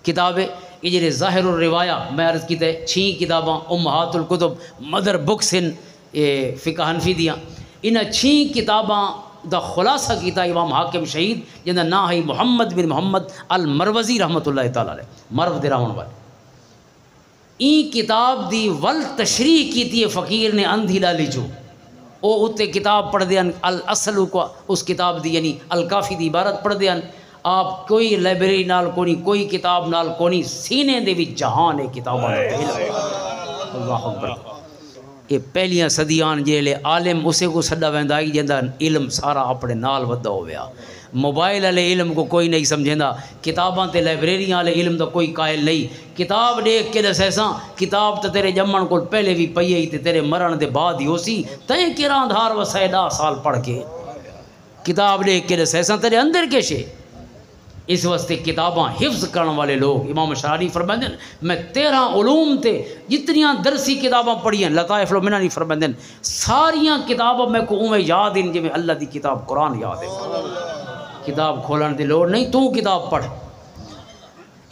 کتاب ہے، یہ جڑے ظاہر الروایہ میں عرض کیتے 6 کتاباں امہات الکتب مدر بکس ان فقہ حنفی دیاں، انہاں 6 کتاباں دا خلاصہ کیتا امام حاکم شہید جنہاں نام ہے محمد بن محمد المروزی رحمۃ اللہ تعالیٰ علیہ، مرو دے رہن والے۔ این کتاب دی ول تشریح کیتی ہے فقیر نے اندھی ڈالی جو او اتے کتاب پڑھ دیاں الاصل کو اس کتاب دی یعنی الکافی دی عبارت پڑھ دیاں آپ کوئی لائبریری نال کونی کوئی کتاب نال کونی سینے دے وچ جہان ہے کتاباں دا علم۔ اللہ اکبر، یہ پہلیاں صدیاں جیلے عالم اسے کو سڈا ویندا آئی جندا علم سارا اپنے نال ودا ہویا، موبائل والے علم کو کوئی نہیں سمجھیندا، کتاباں تے لائبریریاں والے علم دا کوئی قائل نہیں۔ کتاب دیکھ کے دسیساں کتاب تے تیرے جمن کو پہلے بھی پئی ہے تے تیرے مرن دے بعد ہی ہوسی، تیں کراں دھار وسائے 10 سال پڑھ کے کتاب دیکھ کے دسیساں تیرے اندر کے شے۔ اس واسطے کتاباں حفظ کرنے والے لوگ، امام شاعری فرماندے ہیں میں 13 علوم تے جتنیاں درسی کتاباں پڑھی ہیں، لطائف المنانی فرماندے ہیں ساریاں کتاباں میں کو اویں یاد ہیں جویں اللہ دی کتاب قرآن یاد ہے۔ کتاب کھولن دی لوڑ نہیں، تو کتاب پڑھ۔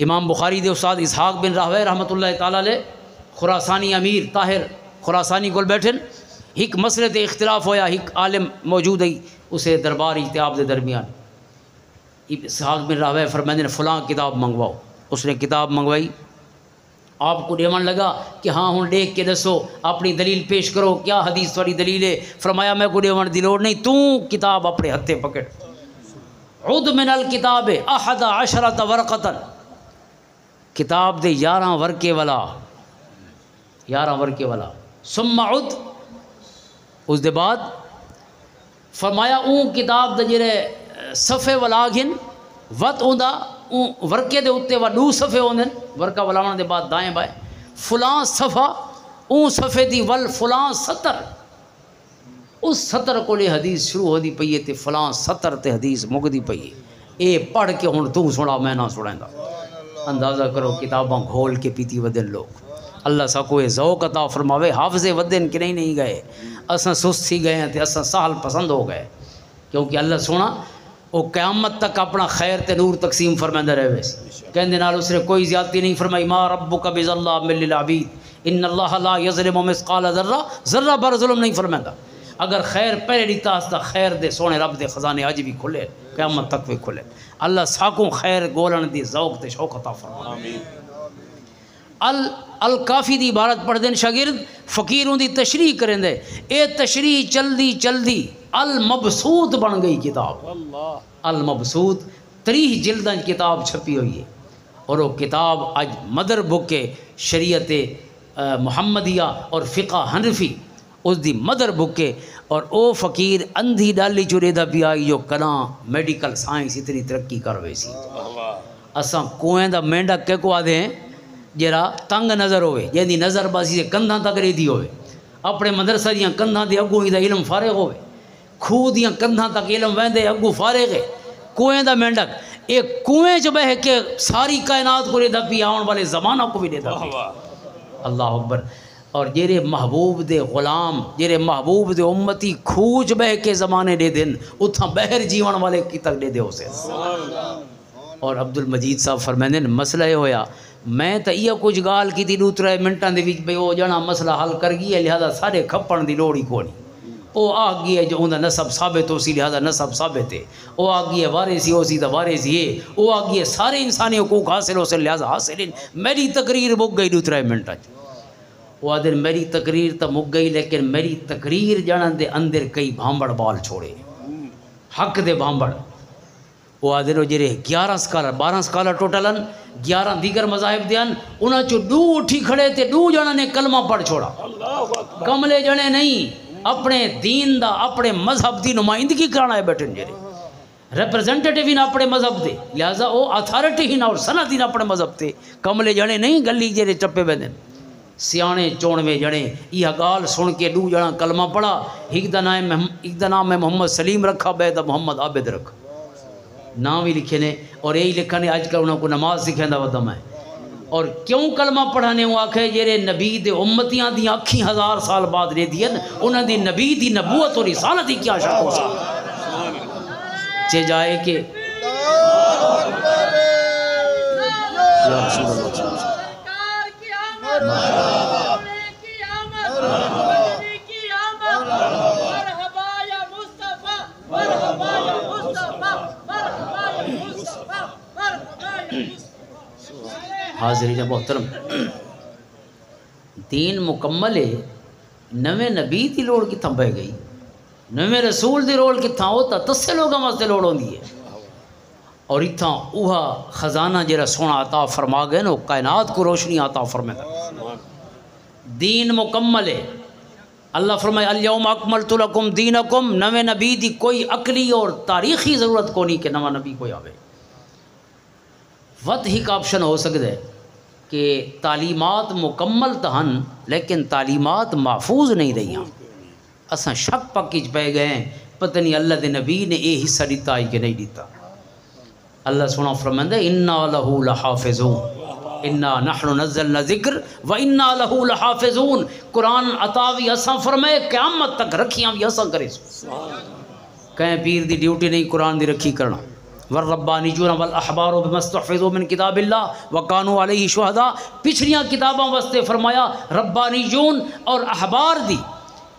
امام بخاری دے استاد اسحاق بن راہوے رحمۃ اللہ تعالی علیہ خراسانی امیر طاہر خراسانی کول بیٹھن، ایک مسئلے تے اختلاف ہویا، ایک عالم موجود ہے اسے دربار اجتیاب دے درمیان، اسحاق بن راہوے فرماندے نے فلاں کتاب منگواؤ۔ اس نے کتاب منگوائی، آپ کو دیون لگا کہ ہاں ہن دیکھ کے دسو اپنی دلیل پیش کرو، کیا حدیث تھوڑی دلیل ہے؟ فرمایا میں کو دیون دی لوڑ نہیں، تو کتاب اپنے ہتھے پکڑ، عد من الکتاب 11 ورقۃ، کتاب دے 11 ورقے والا، 11 ورقے والا، ثم عد، اس دے بعد فرمایا اون کتاب دے جڑے صفحے والا گن وت اوندا اون ورقے دے اوتے وا 2 صفحے ہوندے، ورقہ ولاون دے بعد دائیں بائیں فلاں صفحہ اون صفحے دی ول فلاں سطر، اس سطر کو لے حدیث شروع ہو دی پئی تے فلاں سطر تے حدیث مکدی پئی ہے، اے پڑھ کے ہن تو سنا میں نہ سنائندا۔ اندازہ کرو کتاباں گھول کے پیتی ودن لوگ۔ اللہ سا کوئی ذوق عطا فرماوے، حافظے ودن کہ نہیں گئے، اساں سست تھی گئے ہیں تے اساں سہل پسند ہو گئے، کیونکہ اللہ سونا وہ قیامت تک اپنا خیر تے نور تقسیم فرمائندہ رہے ویسے، کہندے نال اس نے کوئی زیادتی نہیں فرمائی، ما ربک بظلام للعبید ان اللہ لا یظلم مثقال ذرہ، ذرہ بر ظلم نہیں فرمائندہ۔ اگر خیر پہلے دیتا اس دا خیر دے سونے رب دے خزانے اج بھی کھلے، قیامت تک بھی کھلے۔ اللہ ساکوں خیر گولن دی ذوق تے شوق عطا فرمائے۔ الکافی دی عبارت پڑھ دین شاگرد، فقیروں دی تشریح کریں دے، اے تشریح چلدی چلدی المبسوط بن گئی کتاب۔ المبسوط 30 جلداں کتاب چھپی ہوئی ہے، اور وہ کتاب اج مدر بک شریعت محمدیہ اور فقہ حنفی اس دی مدر بک ہے، اور او فقیر اندھی ڈالی چورے دا پیا جو کنا میڈیکل سائنس اتنی ترقی کر وے سی۔ اساں کوئیں دا مینڈک کے کو آدھے ہیں جرا تنگ نظر ہوئے، جیندی نظر باسی سے کندھاں تک ریدی ہوئے، اپنے مدرسہ دیاں کندھاں دے اگوں ہی دا علم فارغ ہوئے، کھو دیاں کندھاں تک علم ویندے اگوں فارغ ہے۔ کوئیں دا مینڈک ایک کوئیں چ بہ کے ساری کائنات کو ریدا پیا، آن والے زمانہ کو بھی ریدا پیا۔ اللہ اکبر۔ اور جیرے محبوب دے غلام، جیرے محبوب دے امتی کھوج بہ کے زمانے دے دن اتھاں بہر جیون والے کی تک دے دے ہو سے۔ اور عبد المجید صاحب فرمائندے مسئلہ یہ ہویا، میں تا یہ کچھ گال کی تھی 2-3 منٹاں دے وچ بھئی او جانا مسئلہ حل کر گئی ہے، لہذا سارے کھپن دی لوڑ ہی کونی۔ او آ گئی ہے جو اوندا نسب ثابت ہو سی، لہذا نسب ثابت ہے۔ او آ گئی ہے وارثی ہو سی تو وارثی ہے۔ او آ گئی ہے سارے انسانی حقوق حاصل ہو سے، لہذا حاصل ہیں۔ میری تقریر مک گئی 2-3 منٹاں۔ وہ آدھر میری تقریر تو مک گئی، لیکن میری تقریر جانن دے اندر کئی بھامبڑ بال چھوڑے، حق دے بھامبڑ۔ وہ آدھر جڑے 11 سکالر 12 سکالر ٹوٹلن، 11 دیگر مذاہب دیان، انہاں چو 2 اٹھی کھڑے تے 2 جنہاں نے کلمہ پڑھ چھوڑا۔ کملے جنے نہیں، اپنے دین دا اپنے مذہب دی نمائندگی کرنا ہے بیٹھن جڑے ریپرزنٹیٹیو ہی نہ اپنے مذہب دے، لہذا وہ اتھارٹی ہی نہ اور سند ہی نہ اپنے مذہب تے۔ کملے جنے نہیں گلی جڑے چپے بیندن، سیانے چونوے جڑے یہ گال سن کے 2 جڑا کلمہ پڑھا، ایک دا نام میں محمد سلیم رکھا، بے دا محمد عابد رکھا، نام ہی لکھے نے، اور یہی لکھنے آج کل انہوں کو نماز سکھیں دا ودم ہے۔ اور کیوں کلمہ پڑھانے ہوں آکھے جیرے نبی دے امتیاں دی آکھی 1000 سال بعد رہ دین، انہوں دی نبی دی نبوت اور رسالت ہی کیا شک ہو سکتا چے جائے کہ یا رسول اللہ حاضرین محترم، دین مکمل ہے، نویں نبی دی لوڑ کتھاں بہ گئی، نویں رسول دی لوڑ کتھاں ہوتا، تسے لوگاں واسطے لوڑ ہوندی ہے۔ اور اتھاں اوہا خزانہ جڑا سونا عطا فرما گئے نا، کائنات کو روشنی عطا فرما گئے۔ دین مکمل ہے، اللہ فرمائے الیوم اکملت لکم دینکم، نویں نبی دی کوئی عقلی اور تاریخی ضرورت کو نہیں کہ نواں نبی کوئی آوے. ود ہی کا آپشن ہو سکتا ہے کہ تعلیمات مکمل تہن لیکن تعلیمات محفوظ نہیں رہیاں، اساں شک پکیچ پہ گئے ہیں پتہ نہیں اللہ دے نبی نے یہ حصہ دیتا ہے کہ نہیں دیتا. اللہ سونا فرماندا ہے انا لہو لحافظون انا نحن نزلنا ذکر و انا لہو لحافظون. قرآن عطا بھی اساں فرمائے قیامت تک رکھیاں بھی اساں کرے سو. کہیں پیر دی ڈیوٹی نہیں قرآن دی رکھی کرنا. والربانیون والاحبار بما استحفظوا من کتاب اللہ وکانوا علیہ شہداء. پچھلیاں کتاباں واسطے فرمایا ربانیون اور احبار دی،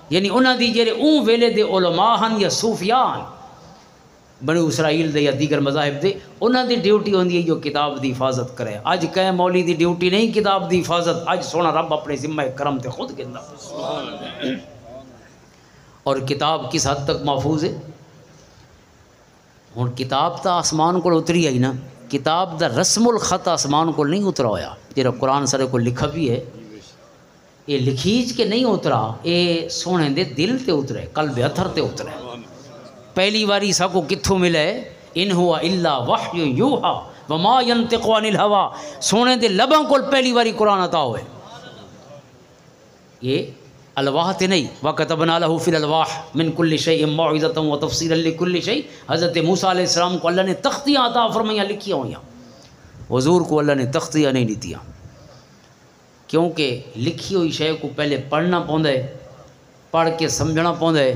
یعنی انہاں دی جڑے اون ویلے دے علماء ہن یا صوفیان بنی اسرائیل دے یا دیگر مذاہب دے، انہاں دی ڈیوٹی ہوندی ہے جو کتاب دی حفاظت کرے. اج کہیں مولی دی ڈیوٹی نہیں کتاب دی حفاظت، اج سونا رب اپنے ذمہ کرم تے خود گندا. اور کتاب کس حد تک محفوظ ہے؟ ہن کتاب تا آسمان کو اتری آئی نا، کتاب دا رسم الخط آسمان کو نہیں اترا ہویا. جڑا قرآن سارے کو لکھا بھی ہے یہ لکھیج کے نہیں اترا، یہ سونے دے دل تے اترے، قلب اتھر تے اترے. پہلی واری سا کو کتھوں ملے ان ہوا الا وحی یوحا وما ینطق عن الہوا. سونے دے لباں کو پہلی واری قرآن عطا ہوئے. یہ الواح تے نہیں، وَكَتَبْنَا لَهُ فِي الْأَلْوَاحِ مِن كُلِّ شَيْءٍ مَوْعِظَةً وَتَفْصِيلًا لِكُلِّ شَيْءٍ. حضرت موسیٰ علیہ السلام کو اللہ نے تختیاں عطا فرمائیاں لکھیاں ہوئیاں، حضور کو اللہ نے تختیاں نہیں دیتیاں، کیونکہ لکھی ہوئی شے کو پہلے پڑھنا پوندا ہے، پڑھ کے سمجھنا پوندا ہے،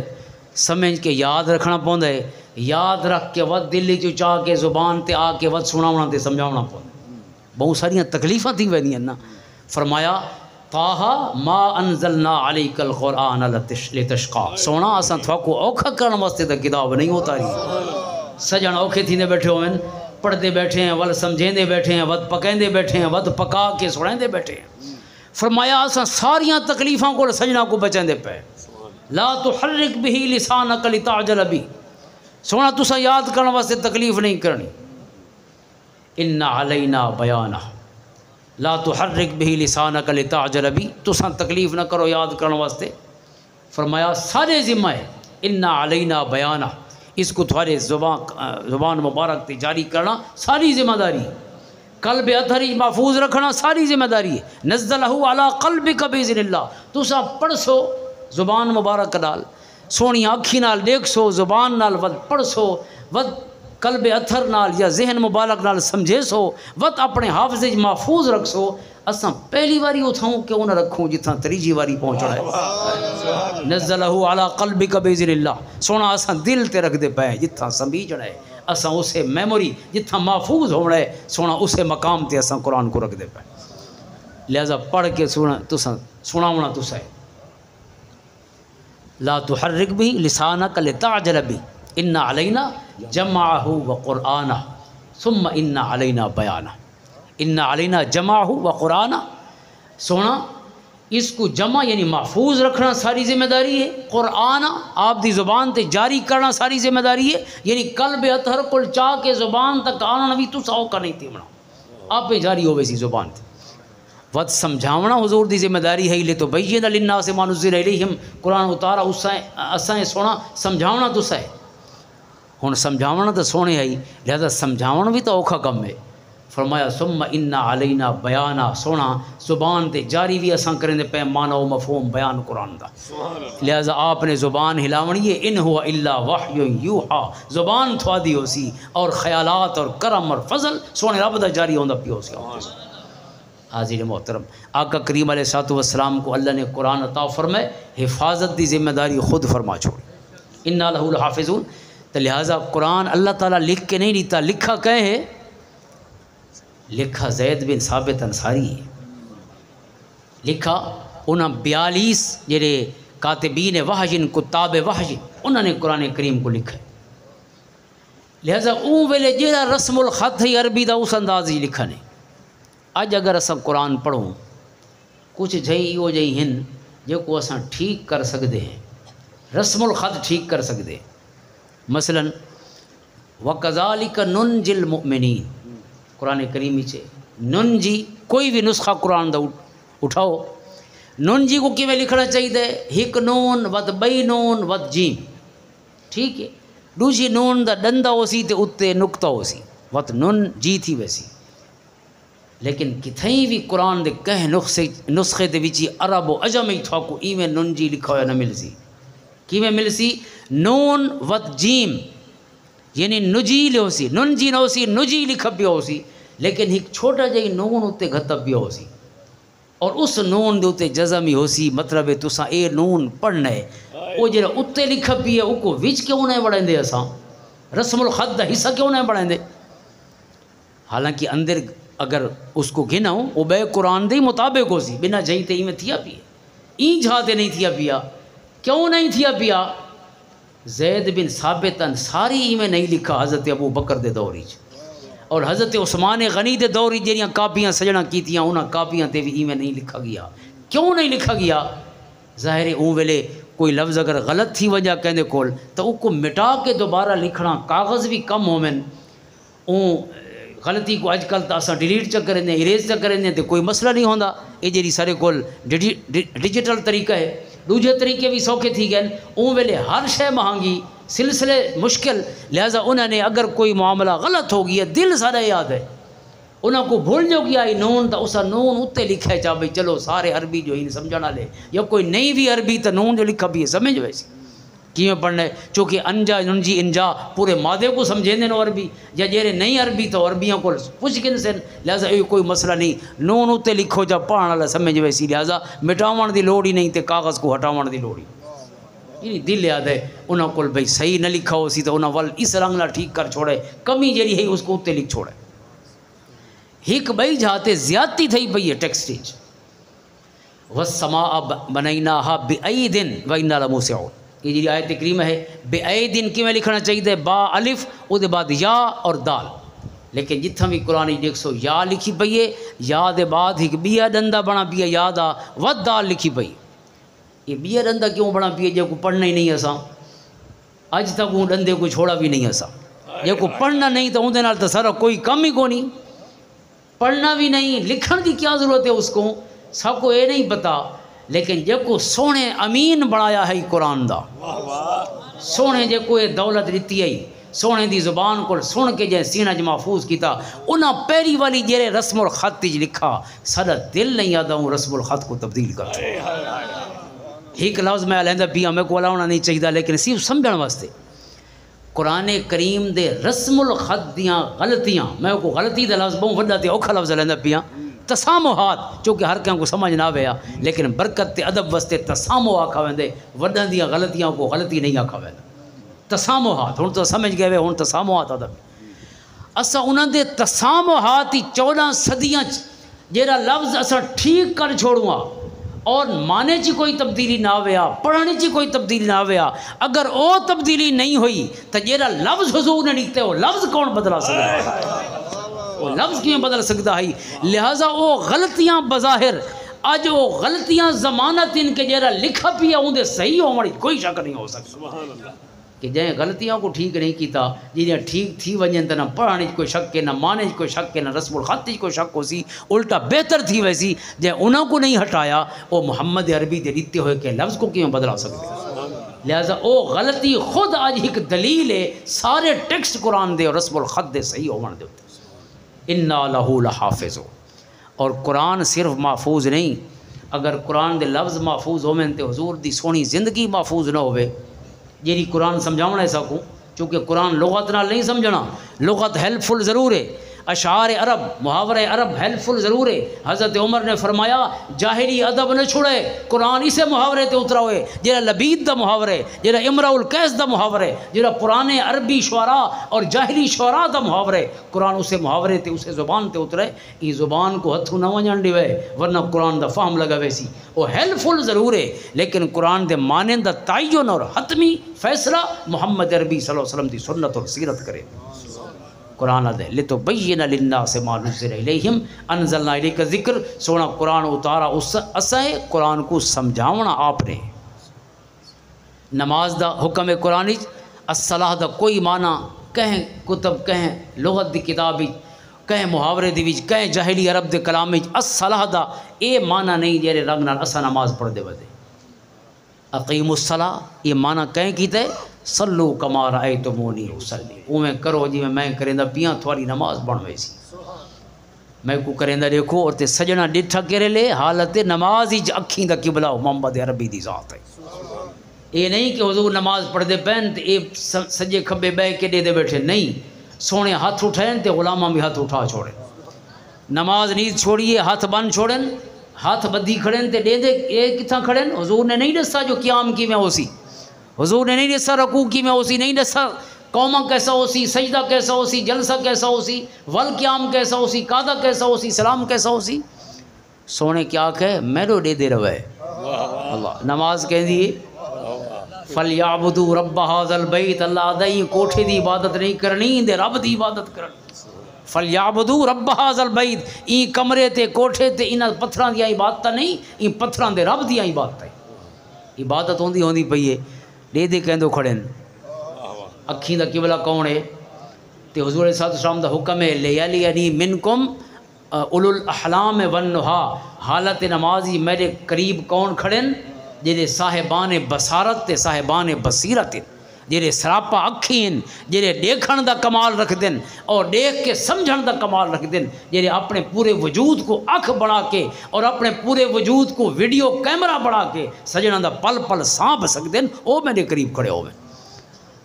سمجھ کے یاد رکھنا پوندا ہے، یاد رکھ کے ود دل چ چاہ کے زبان تے آ کے ود سناونا تے سمجھاونا پوندا. بہت ساریاں تکلیفاں تھی ویندیاں نا. فرمایا طٰہٰ ما انزلنا علیک القرآن لتشقیٰ. سونا اساں تھوکو اوکھا کرن واسطے تے کتاب نہیں اتاری. سجن اوکھے تھیندے بیٹھے ہوئے پڑھتے بیٹھے ہیں، ول سمجھیندے بیٹھے ہیں، ود پکیندے بیٹھے ہیں، ود پکا کے سنائندے بیٹھے ہیں. فرمایا اساں ساریاں تکلیفاں کو سجنا کو بچاندے پے. لا تحرک بہ لسانک لتعجل بہ. سونا تساں یاد کرن واسطے تکلیف نہیں کرنی. ان علینا بیانہ لا تحرک بہ لسانک لتعجل بہ. تساں تکلیف نہ کرو یاد کرن واسطے. فرمایا سارے ذمہ ہے ان علینا بیانہ، اس کو تھوڑے زبان مبارک تے جاری کرنا ساری ذمہ داری. قلب اتھری محفوظ رکھنا ساری ذمہ داری ہے. نزلہ علی قلبک باذن اللہ. تساں پڑھ سو زبان مبارک نال، سونی آنکھی نال دیکھ سو، زبان نال ود پڑھ سو، ود قلب اتھر نال یا ذہن مبارک نال سمجھے سو، ود اپنے حافظ محفوظ رکھ سو. اساں پہلی واری اتھاؤں کیوں نہ رکھوں جتھاں تریجی واری پہنچنا ہے. نزلہ علی قلبک باذن اللہ. سونا اساں دل تے رکھ دے پے جتھاں سمجھنا ہے، اساں اسے میموری جتھاں محفوظ ہونا ہے، سونا اسے مقام تے اساں قرآن کو رکھ دے پے. لہذا پڑھ کے سناونا تسا ہے. لا تحرک بہ لسانک لتعجل بہ ان علینا جمعہ وقرآنہ ثم ان علینا بیانہ. ان علینا جمعہ وقرآنہ. سونا اس کو جمع یعنی محفوظ رکھنا ساری ذمہ داری ہے. قرآن آپ دی زبان تے جاری کرنا ساری ذمہ داری ہے. یعنی قلب اطہر کل چاہ کے زبان تک آنا بھی تو ساؤ کا نہیں تیمنا آپ پہ جاری ہوئے سی زبان تے. ود سمجھاونا حضور دی ذمہ داری ہے. لے تو بین للناس ما نزل الیہم. قرآن اتارا اساں سونا سمجھاونا تو ہے. ہن سمجھاونا تو سونے ہے، لہذا سمجھاونا بھی تو اوکھا کم ہے. فرمایا ثم ان علینا بیانہ. سونا زبان تے جاری بھی اساں کریں دے پہ معنی و مفہوم بیان قرآن دا. لہذا آپ نے زبان ہلاونی ہے. ان ہوا الا وحی یوحا. زبان تھوادی ہو سی اور خیالات اور کرم اور فضل سونے رب دا جاری ہوندا پیو سی. حاضر محترم، آقا کریم علیہ الصلوۃ والسلام کو اللہ نے قرآن عطا فرمائے، حفاظت دی ذمہ داری خود فرما چھوڑی. انا لہ لحافظون. تو لہٰذا قرآن اللہ تعالیٰ لکھ کے نہیں دیتا. لکھا کہے ہے؟ لکھا زید بن ثابت انصاری ہے. لکھا انہاں 42 جڑے کاتبین وحی کتاب وحی انہوں نے قرآن کریم کو لکھا ہے. لہذا اون ویلے جہاں رسم الخط ہے عربی دا اس انداز ہی لکھا نے. اج اگر اساں قرآن پڑھوں کچھ جہی وہ جہی ہن جو کو اساں ٹھیک کر سکتے ہیں، رسم الخط ٹھیک کر سکتے ہیں. مثلا وَكَذَلِكَ نُنْجِ الْمُؤْمِنِينَ. قرآن کریمی چھے ننجی کوئی بھی نسخہ قرآن دا اٹھاؤ نون جی کو کیویں لکھنا چاہیے؟ ایک نون ود بئی نون ود جیم، ٹھیک ہے، دوسری نون دا ڈندا ہو سی تے اتنے نقطہ ہو سی وت نون جی تھی ویسی، لیکن کتھیں بھی قرآن دے کہیں نسخے دے وچی عرب و عجم ہی تھا کو ایویں نون جی لکھا ہوا نہ مل سی، کیویں مل سی؟ نون ود جیم یعنی نجیل ہو سی، نون جی نہ ہو سی، نجی لکھا پیا ہو سی، لیکن ایک چھوٹا جہی نون اتنے گھتا پیا ہو سی، اور اس نون دے اتنے جزم ہی ہو سی، مطلب ہے تساں اے نون پڑھنا ہے، وہ جڑا اتنے لکھا پیا او کو وچ کیوں نہ بڑھیں دے اساں رسم الخط دا حصہ کیوں نہ بڑھیں دے؟ حالانکہ اندر اگر اس کو گناؤں وہ بے قرآن دے مطابق ہو سی، بنا جہیں تے ایویں تھیا پیا، این جھاتے نہیں تھیا پیا، کیوں نہیں تھیا پیا؟ زید بن ثابت انصاری ایویں نہیں لکھا حضرت ابو بکر دے دوری چ، اور حضرت عثمان غنی دے دوری جہاں کاپیاں سجنا کیتیاں انہاں کاپیاں تے بھی ایویں نہیں لکھا گیا، کیوں نہیں لکھا گیا؟ ظاہر ہے اون ویلے کوئی لفظ اگر غلط تھی وجہ کہندے کول تو اس کو مٹا کے دوبارہ لکھنا، کاغذ بھی کم ہومن، اون غلطی کو اج کل تو اساں ڈیلیٹ چا کریں اریز چا کریں تو کوئی مسئلہ نہیں ہوندا، یہ جی سارے کول ڈیجیٹل طریقہ ہے، دوجے طریقے بھی سوکھے تھی گئے، اون ویلے ہر شے مہنگی، سلسلے مشکل، لہذا انہوں نے اگر کوئی معاملہ غلط ہو گیا دل سارا یاد ہے، انہوں کو بھول جو گیا نون تو اسا نون اتنے لکھا ہے چاہ بھئی چلو سارے عربی جو ہی سمجھانا لے، یا کوئی نہیں بھی عربی تو نون جو لکھا بھی ہے سمجھ ویسی کیوں پڑھنا ہے، چونکہ انجا ننجی انجا پورے مادے کو سمجھیں دیں عربی، یا جیرے نہیں عربی تو عربیاں کو پوچھ کے سن، لہذا یہ کوئی مسئلہ نہیں، نون اتنے لکھو جا پڑھنا والا سمجھ ویسی، لہذا مٹاون دی لوڑ ہی نہیں تے کاغذ کو ہٹاون دی لوڑ ہی یعنی دل یاد ہے انہوں کو بھئی صحیح نہ لکھا ہو سی تو انہوں ول اس رنگ نہ ٹھیک کر چھوڑے، کمی جیری ہے اس کو اتنے لکھ چھوڑے، ایک بھائی جاتے زیادتی تھی بھئی ہے ٹیکسٹیج وَالسَّمَاءَ بَنَيْنَاهَا بِأَيْدٍ وَإِنَّا لَمُوسِعُونَ، یہ جی آیت کریمہ ہے بے دن کی میں لکھنا چاہیے با الف او دے بعد یا اور دال، لیکن جتھا بھی قرآن دیکھ سو یا لکھی پئی ہے، یا دے بعد ایک بیا ڈندا بنا پیا یا دا ود دال لکھی پئی، یہ بیا ڈندا کیوں بنا پیا جے کو پڑھنا ہی نہیں اساں اج تک وہ ڈندے کو چھوڑا بھی نہیں اساں، جے کو پڑھنا نہیں تو اون دے نال تے سارا کوئی کم ہی کو نہیں، پڑھنا بھی نہیں لکھن کی کیا ضرورت ہے اس کو، سب کو یہ نہیں پتا، لیکن جے کو سونے امین بنایا ہے قرآن دا، سونے جے کو یہ دولت دیتی ہے سونے دی زبان کو سن کے جے سینہ جو محفوظ کیتا، انہاں پیری والی جیرے رسم الخط جی لکھا، سارا دل نہیں آتا ہوں رسم الخط کو تبدیل کر، ایک لفظ میں علیحدہ پیا میں کو الاؤنا نہیں چاہیے، لیکن صرف سمجھن واسطے قرآن کریم دے رسم الخط دیاں غلطیاں، میں کو غلطی دا لفظ بہت وڈا تے اوکھا لفظ علیحدہ پیا، تسامحات چونکہ ہر کہیں کو سمجھ نہ ویا، لیکن برکت تے ادب واسطے تسامح آکھا ویندے، وڈاں دیاں غلطیاں کو غلطی نہیں آکھا ویندا، تسامحات ہن تو سمجھ گئے وے، ہن تسامحات ادب اسا انہاں دے تسامحات ہی 14 صدیاں جیڑا لفظ اسا ٹھیک کر چھوڑواں اور معنی چی کوئی تبدیلی نہ ہویا، پڑھنے چی کوئی تبدیلی نہ ہویا، اگر او تبدیلی نہیں ہوئی تو جیڑا لفظ حضور نے لکھتے ہو لفظ کون بدلا سکتا ہے، وہ لفظ کیوں بدل سکتا ہے، لہذا وہ غلطیاں بظاہر اج وہ غلطیاں ضمانت ان کے جیڑا لکھا پیا ہوں دے صحیح ہو کوئی شک نہیں ہو سکتا، کہ جائیں غلطیاں کو ٹھیک نہیں کیتا جنہیں ٹھیک تھی وجن تو نہ پڑھانے کوئی شک ہے نہ مانے کوئی شک ہے نہ رسم الخط کوئی شک ہو سی، الٹا بہتر تھی ویسی جائیں انہوں کو نہیں ہٹایا، وہ محمد عربی دے دیتے ہوئے کہ لفظ کو کیوں بدلا سکتے، لہذا وہ غلطی خود آج ایک دلیل ہے سارے ٹیکسٹ قرآن دے اور رسم الخط دے صحیح ہونے دے، اِنَّا لَهُ لَحَافِظُ، اور قرآن صرف محفوظ نہیں، اگر قرآن دے لفظ محفوظ ہوئے تو حضور دی سونی زندگی محفوظ نہ ہوئے، جیری قرآن سمجھاؤنا ہے ساکوں، چونکہ قرآن لغت نہ نہیں سمجھنا، لغت ہیلپ فل ضرور ہے، اشعار عرب محاورہ عرب ہیلپ فل ضرور ہے، حضرت عمر نے فرمایا جاہلی ادب نہ چھوڑے، قرآن اسے محاورے تے اترا ہوئے، جیرا لبید دا محاورے، جیرا امرأ القیس دا محاورے، جیرا پرانے عربی شعراء اور جاہلی شعراء دا محاورے، قرآن اسے محاورے تے اسے زبان تے اترے، یہ زبان کو ہتھوں نہ ونجن دیوے ورنہ قرآن دا فہم لگا ویسی، وہ ہیلپ فل ضرور ہے، لیکن قرآن دے معنی دا تعین اور حتمی فیصلہ محمد عربی صلی اللہ علیہ وسلم دی سنت اور سیرت کرے، قرآن دے لِتُبَيِّنَ لِلنَّاسِ مَا نُزِّلَ إِلَيْهِمْ أَنزَلْنَا إِلَيْكَ ذکر، سونا قرآن اتارا اسا ہے، قرآن کو سمجھاونا آپ نے، نماز دا حکم قرآن الصلاح دا کوئی معنی کہیں کتب کہیں لغت دی کتابی کہیں محاورے دے وچ کہیں جاہلی عرب دے کلام وچ الصلاۃ دا اے معنی نہیں جڑے رنگ نال اساں نماز پڑھ دے ودے اقیم الصلاۃ یہ معنی کہیں کیتا ہے صلو کما رأیتمونی اصلی اوویں کرو جی میں کریندا پیاں تھوڑی نماز بن ویسی میں کو کریندا دیکھو اور تے سجنا ڈٹھا کرے لے حالت نماز ہی اکھیں دا قبلہ محمد عربی دی ذات ہے یہ نہیں کہ حضور نماز پڑھ دے پہن تے اے سجے کھبے بے کے دے بیٹھے نہیں سونے ہاتھ اٹھائیں تے غلاماں بھی ہاتھ اٹھا چھوڑیں نماز نیند چھوڑیے ہاتھ بن چھوڑیں ہاتھ بدھی کھڑیں تے دے دے اے کتھاں کھڑیں حضور نے نہیں دسا جو قیام کی میں ہوسی حضور نے نہیں دسا رکوع کی میں ہوسی نہیں دسا قومہ کیسا ہوسی سجدہ کیسا ہوسی جلسہ کیسا ہوسی والقیام کیسا ہوسی قعدہ کیسا ہوسی سلام کیسا ہوسی سونے کیا کہے میرو دے دے روے اللہ نماز کہہ دیئے فَلْيَعْبُدُوا رَبَّ هَذَا الْبَيْتِ اللہ دائی کوٹھے دی عبادت نہیں کرنی دے رب دی عبادت کرنی فَلْيَعْبُدُوا رَبَّ هَذَا الْبَيْتِ این کمرے تے کوٹھے تے انہاں پتھراں دیا عبادت نہیں این پتھراں دے رب دیا عبادت ہے عبادت ہوندی پئی ہے دے دے کہندو کھڑیں اکھیں دا قبلہ کون ہے تے حضور صلی اللہ علیہ وسلم دا حکم ہے لیلی منکم اولو الاحلام والنہا حالت نمازی میرے قریب کون کھڑیں جڑے صاحبان بصارت تے صاحبان بصیرت جڑے سراپا اکھیں جڑے دیکھن دا کمال رکھ دیں اور دیکھ کے سمجھن دا کمال رکھ دیں جڑے اپنے پورے وجود کو اکھ بڑھا کے اور اپنے پورے وجود کو ویڈیو کیمرہ بڑھا کے سجنہ دا پل پل سانپ سکتے ہیں او میرے قریب کھڑے ہوئے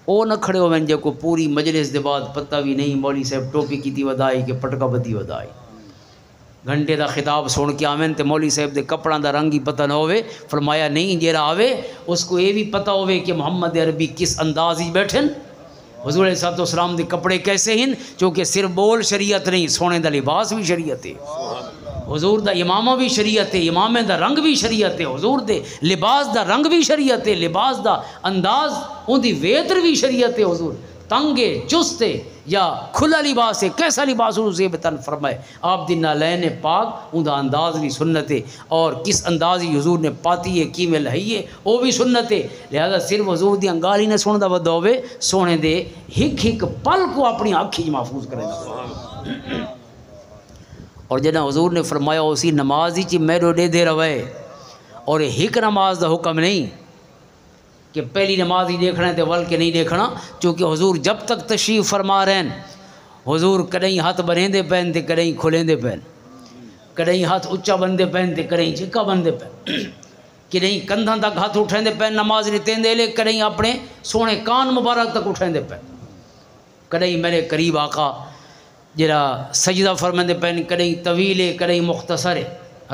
او نہ کھڑے ہوئے جے کو پوری مجلس دے بعد پتہ بھی نہیں مولوی صاحب ٹوپی کیتی ودائی کہ پٹکا بدی ودائی گھنٹے دا خطاب سن کے آمین تے مولوی صاحب دے کپڑاں دا رنگ ہی پتہ نہ ہوئے فرمایا نہیں جیرا آوے اس کو یہ بھی پتہ ہوئے کہ محمد عربی کس انداز ہی بیٹھن حضور علیہ السلام دے کپڑے کیسے ہیں چونکہ صرف بول شریعت نہیں سونے دا لباس بھی شریعت ہے حضور دا امامہ بھی شریعت ہے امامے دا رنگ بھی شریعت ہے حضور دے لباس دا رنگ بھی شریعت ہے لباس دا انداز ان دی ویتر بھی شریعت ہے حضور تنگے چستے یا کھلا لباس ہے کیسا لباس حضور سے بتن فرمائے آپ دی نالین پاک ان دا انداز بھی سنت ہے اور کس اندازی حضور نے پاتی ہے کی میں لہی ہے وہ بھی سنت ہے لہذا صرف حضور دی انگالی نے سن دا ودا ہوئے سونے دے ہک ہک پل کو اپنی آنکھی محفوظ کرے دا اور جنہ حضور نے فرمایا اسی نمازی چی میرو دے روے اور ہک نماز دا حکم نہیں کہ پہلی نماز ہی دیکھنا ہے تو ول کے نہیں دیکھنا چونکہ حضور جب تک تشریف فرما رہے ہیں حضور کدیں ہاتھ بنیندے پہن تے کدیں کھلیندے پہن کدیں ہاتھ اچا بندے پہن تے کدیں چکا بندے پہن کدیں کندھاں تک ہاتھ اٹھائندے پہن نماز نتیندے لے کدیں اپنے سونے کان مبارک تک اٹھائندے پہن کدیں میرے قریب آقا جرا سجدہ فرمندے پہن کدیں طویل کدیں مختصر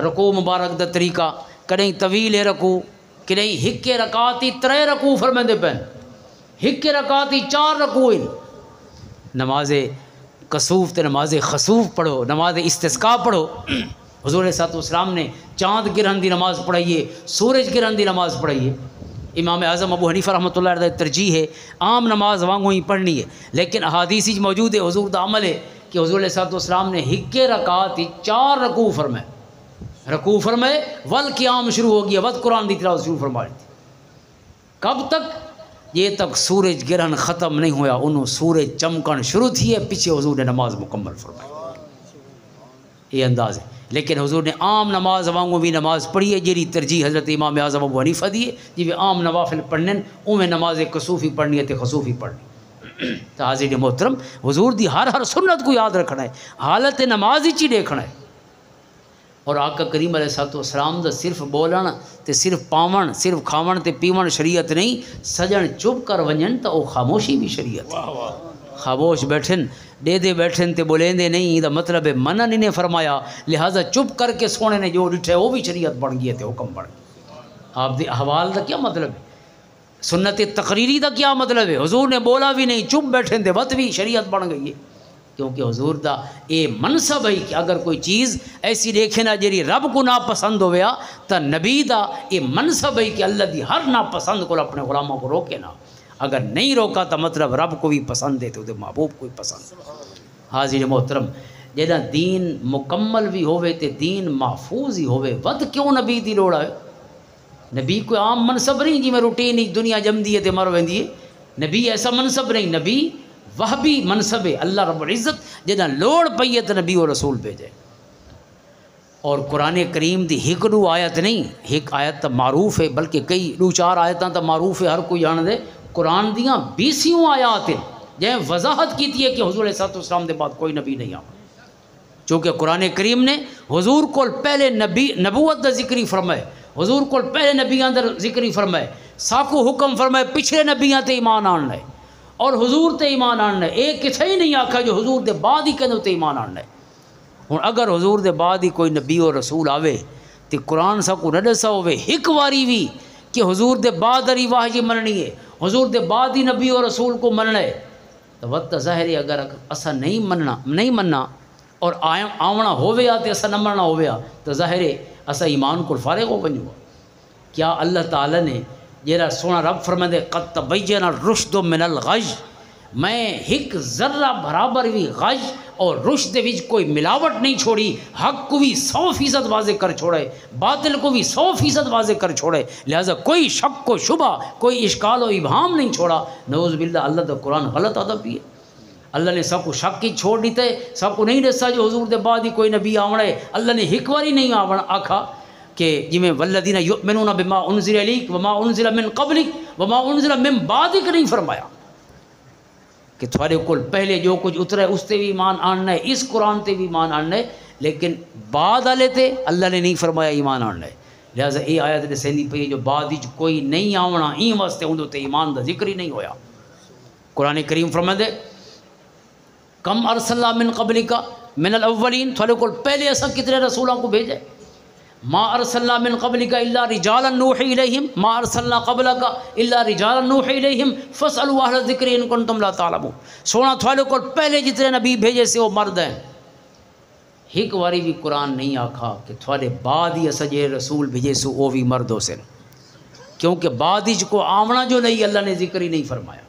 رکوع مبارک دا طریقہ کدیں طویل رکوع کدیں ہک رکعتی 3 رکوع فرمندے پہن ہک رکعتی 4 رکوع نماز کسوف تے نماز خسوف پڑھو نماز استسقاء پڑھو حضور علیہ السلام نے چاند گرہن دی نماز پڑھائیے سورج گرہن دی نماز پڑھائیے امام اعظم ابو حنیفہ رحمۃ اللہ علیہ ترجیح ہے عام نماز وانگوں ہی پڑھنی ہے لیکن احادیث ہی موجود ہے حضور دا عمل ہے کہ حضور علیہ السلام نے ہک رکعتی 4 رکوع فرمائے رکوع فرمائے والقیام شروع ہو گیا ود قرآن دی تلاوت شروع فرما لی تھی کب تک یہ تک سورج گرہن ختم نہیں ہوا انہوں سورج چمکن شروع تھی ہے پیچھے حضور نے نماز مکمل فرمائی یہ انداز ہے لیکن حضور نے عام نماز وانگوں بھی نماز پڑھی ہے جیری ترجیح حضرت امام اعظم ابو حنیفہ دی ہے جی عام نوافل پڑھنے میں نماز کسوفی پڑھنی ہے تے خسوفی پڑھنی تو حاضرین محترم حضور دی ہر سنت کو یاد رکھنا ہے حالت نماز ہی چی دیکھنا ہے اور آقا کریم علیہ السلام دا صرف بولن تے صرف پاون صرف کھاون تے پیون شریعت نہیں سجن چپ کر ونجن تو او خاموشی بھی شریعت خاموش بیٹھن دے بیٹھن تے بولیندے نہیں دا مطلب ہے منع نہیں نے فرمایا لہذا چپ کر کے سونے نے جو ڈٹھے وہ بھی شریعت بن گئی تے حکم بن گیا آپ دے احوال دا کیا مطلب ہے سنت تقریری دا کیا مطلب ہے حضور نے بولا بھی نہیں چپ بیٹھن تے وقت بھی شریعت بن گئی ہے کیونکہ حضور دا اے منصب ہے کہ اگر کوئی چیز ایسی دیکھے نا جیری رب کو ناپسند ہویا تا نبی دا اے منصب ہے کہ اللہ دی ہر ناپسند کو اپنے غلاموں کو روکے نا اگر نہیں روکا تا مطلب رب کو بھی پسند ہے تو دے محبوب کو بھی پسند حاضر محترم جیدہ دین مکمل بھی ہوئے تے دین محفوظ ہی ہوئے ود کیوں نبی دی لوڑا ہے نبی کوئی عام منصب نہیں جی میں روٹین ایک دنیا جم دیئے تے مر ویندی ہے نبی ایسا منصب نہیں نبی وہ بھی منصب اللہ رب العزت جدہ لوڑ پئی تو نبی و رسول بھیجے. اور قرآن کریم دی ایک دو آیت نہیں، ایک آیت تو معروف ہے، بلکہ کئی دو چار آیتاں تو معروف ہے، ہر کوئی جان دے. قرآن دیاں 20 آیات ہیں جہاں وضاحت کی ہے کہ حضور علیہ السلام دے بعد کوئی نبی نہیں آ. چونکہ قرآن کریم نے حضور کو پہلے نبوت دا ذکری فرمائے، حضور کو پہلے نبیاں دا ذکری فرمائے، ساکو حکم فرمائے پچھلے نبیاں تے ایمان آننا ہے اور حضور تے ایمان آننا ہے. ایک کتھا ہی نہیں آکھا جو حضور دے بعد ہی کہنے تے ایمان آننا ہے. ہوں اگر حضور دے بعد ہی کوئی نبی اور رسول آوے تو قرآن سا کو نہ دسا ہوئے ایک واری بھی کہ حضور دے بعد اری واہجی مننی ہے، حضور دے بعد ہی نبی اور رسول کو مننا ہے، تو وقت ظاہر ہے اگر اسا نہیں مننا اور آونا ہوئے آتے اسا نہ مننا ہوئے آ تو ظاہر ہے اسا ایمان کو فارغ ہو بنو. کیا اللہ تعالیٰ نے جیرا سونا رب فرمائے قد تبین الرشد من الغی، میں ایک ذرہ برابر بھی غی اور رشد وچ کوئی ملاوٹ نہیں چھوڑی، حق کو بھی 100% واضح کر چھوڑے، باطل کو بھی 100% واضح کر چھوڑے، لہذا کوئی شک و شبہ کوئی اشکال و ابہام نہیں چھوڑا. نعوذ باللہ اللہ دا قرآن غلط ادب بھی ہے. اللہ نے سب کو شک ہی چھوڑ دیتے، سب کو نہیں دسا جو حضور دے بعد ہی کوئی نبی آونا ہے. اللہ نے ایک باری نہیں آکھا کہ جویں والذین یؤمنون بما انزل الیک وما انزل من قبلک وما انزل من بعدک نہیں فرمایا کہ تھوڑے کول پہلے جو کچھ اترا ہے اس تے بھی ایمان آننا ہے، اس قرآن تے بھی ایمان آننا ہے، لیکن بعد والے تے اللہ نے نہیں فرمایا ایمان آننا ہے. لہٰذا یہ آیت نے سیندی پئی جو بعد ہی کوئی نہیں آونا این واسطے اندر تے ایمان دا ذکر ہی نہیں ہویا. قرآن کریم فرمائے دے کم ارسلنا من قبلک من الاولین، تھوڑے کول پہلے ایسا کتنے رسولوں کو بھیجے. ما ارسلنا من قبلک الا رجالا نوحی الیہم ما ارسلنا قبلک الا رجالا نوحی الیہم فاسألوا اہل الذکر ان کنتم لا تعلمون. سونا تھوڑے کو پہلے جتنے نبی بھیجے سے وہ مرد ہیں. ایک واری بھی قرآن نہیں آکھا کہ تھوڑے بعد ہی سجے رسول بھیجے سو وہ بھی مردوں سے، کیونکہ بعد ہی کو آمنا جو نہیں اللہ نے ذکر ہی نہیں فرمایا.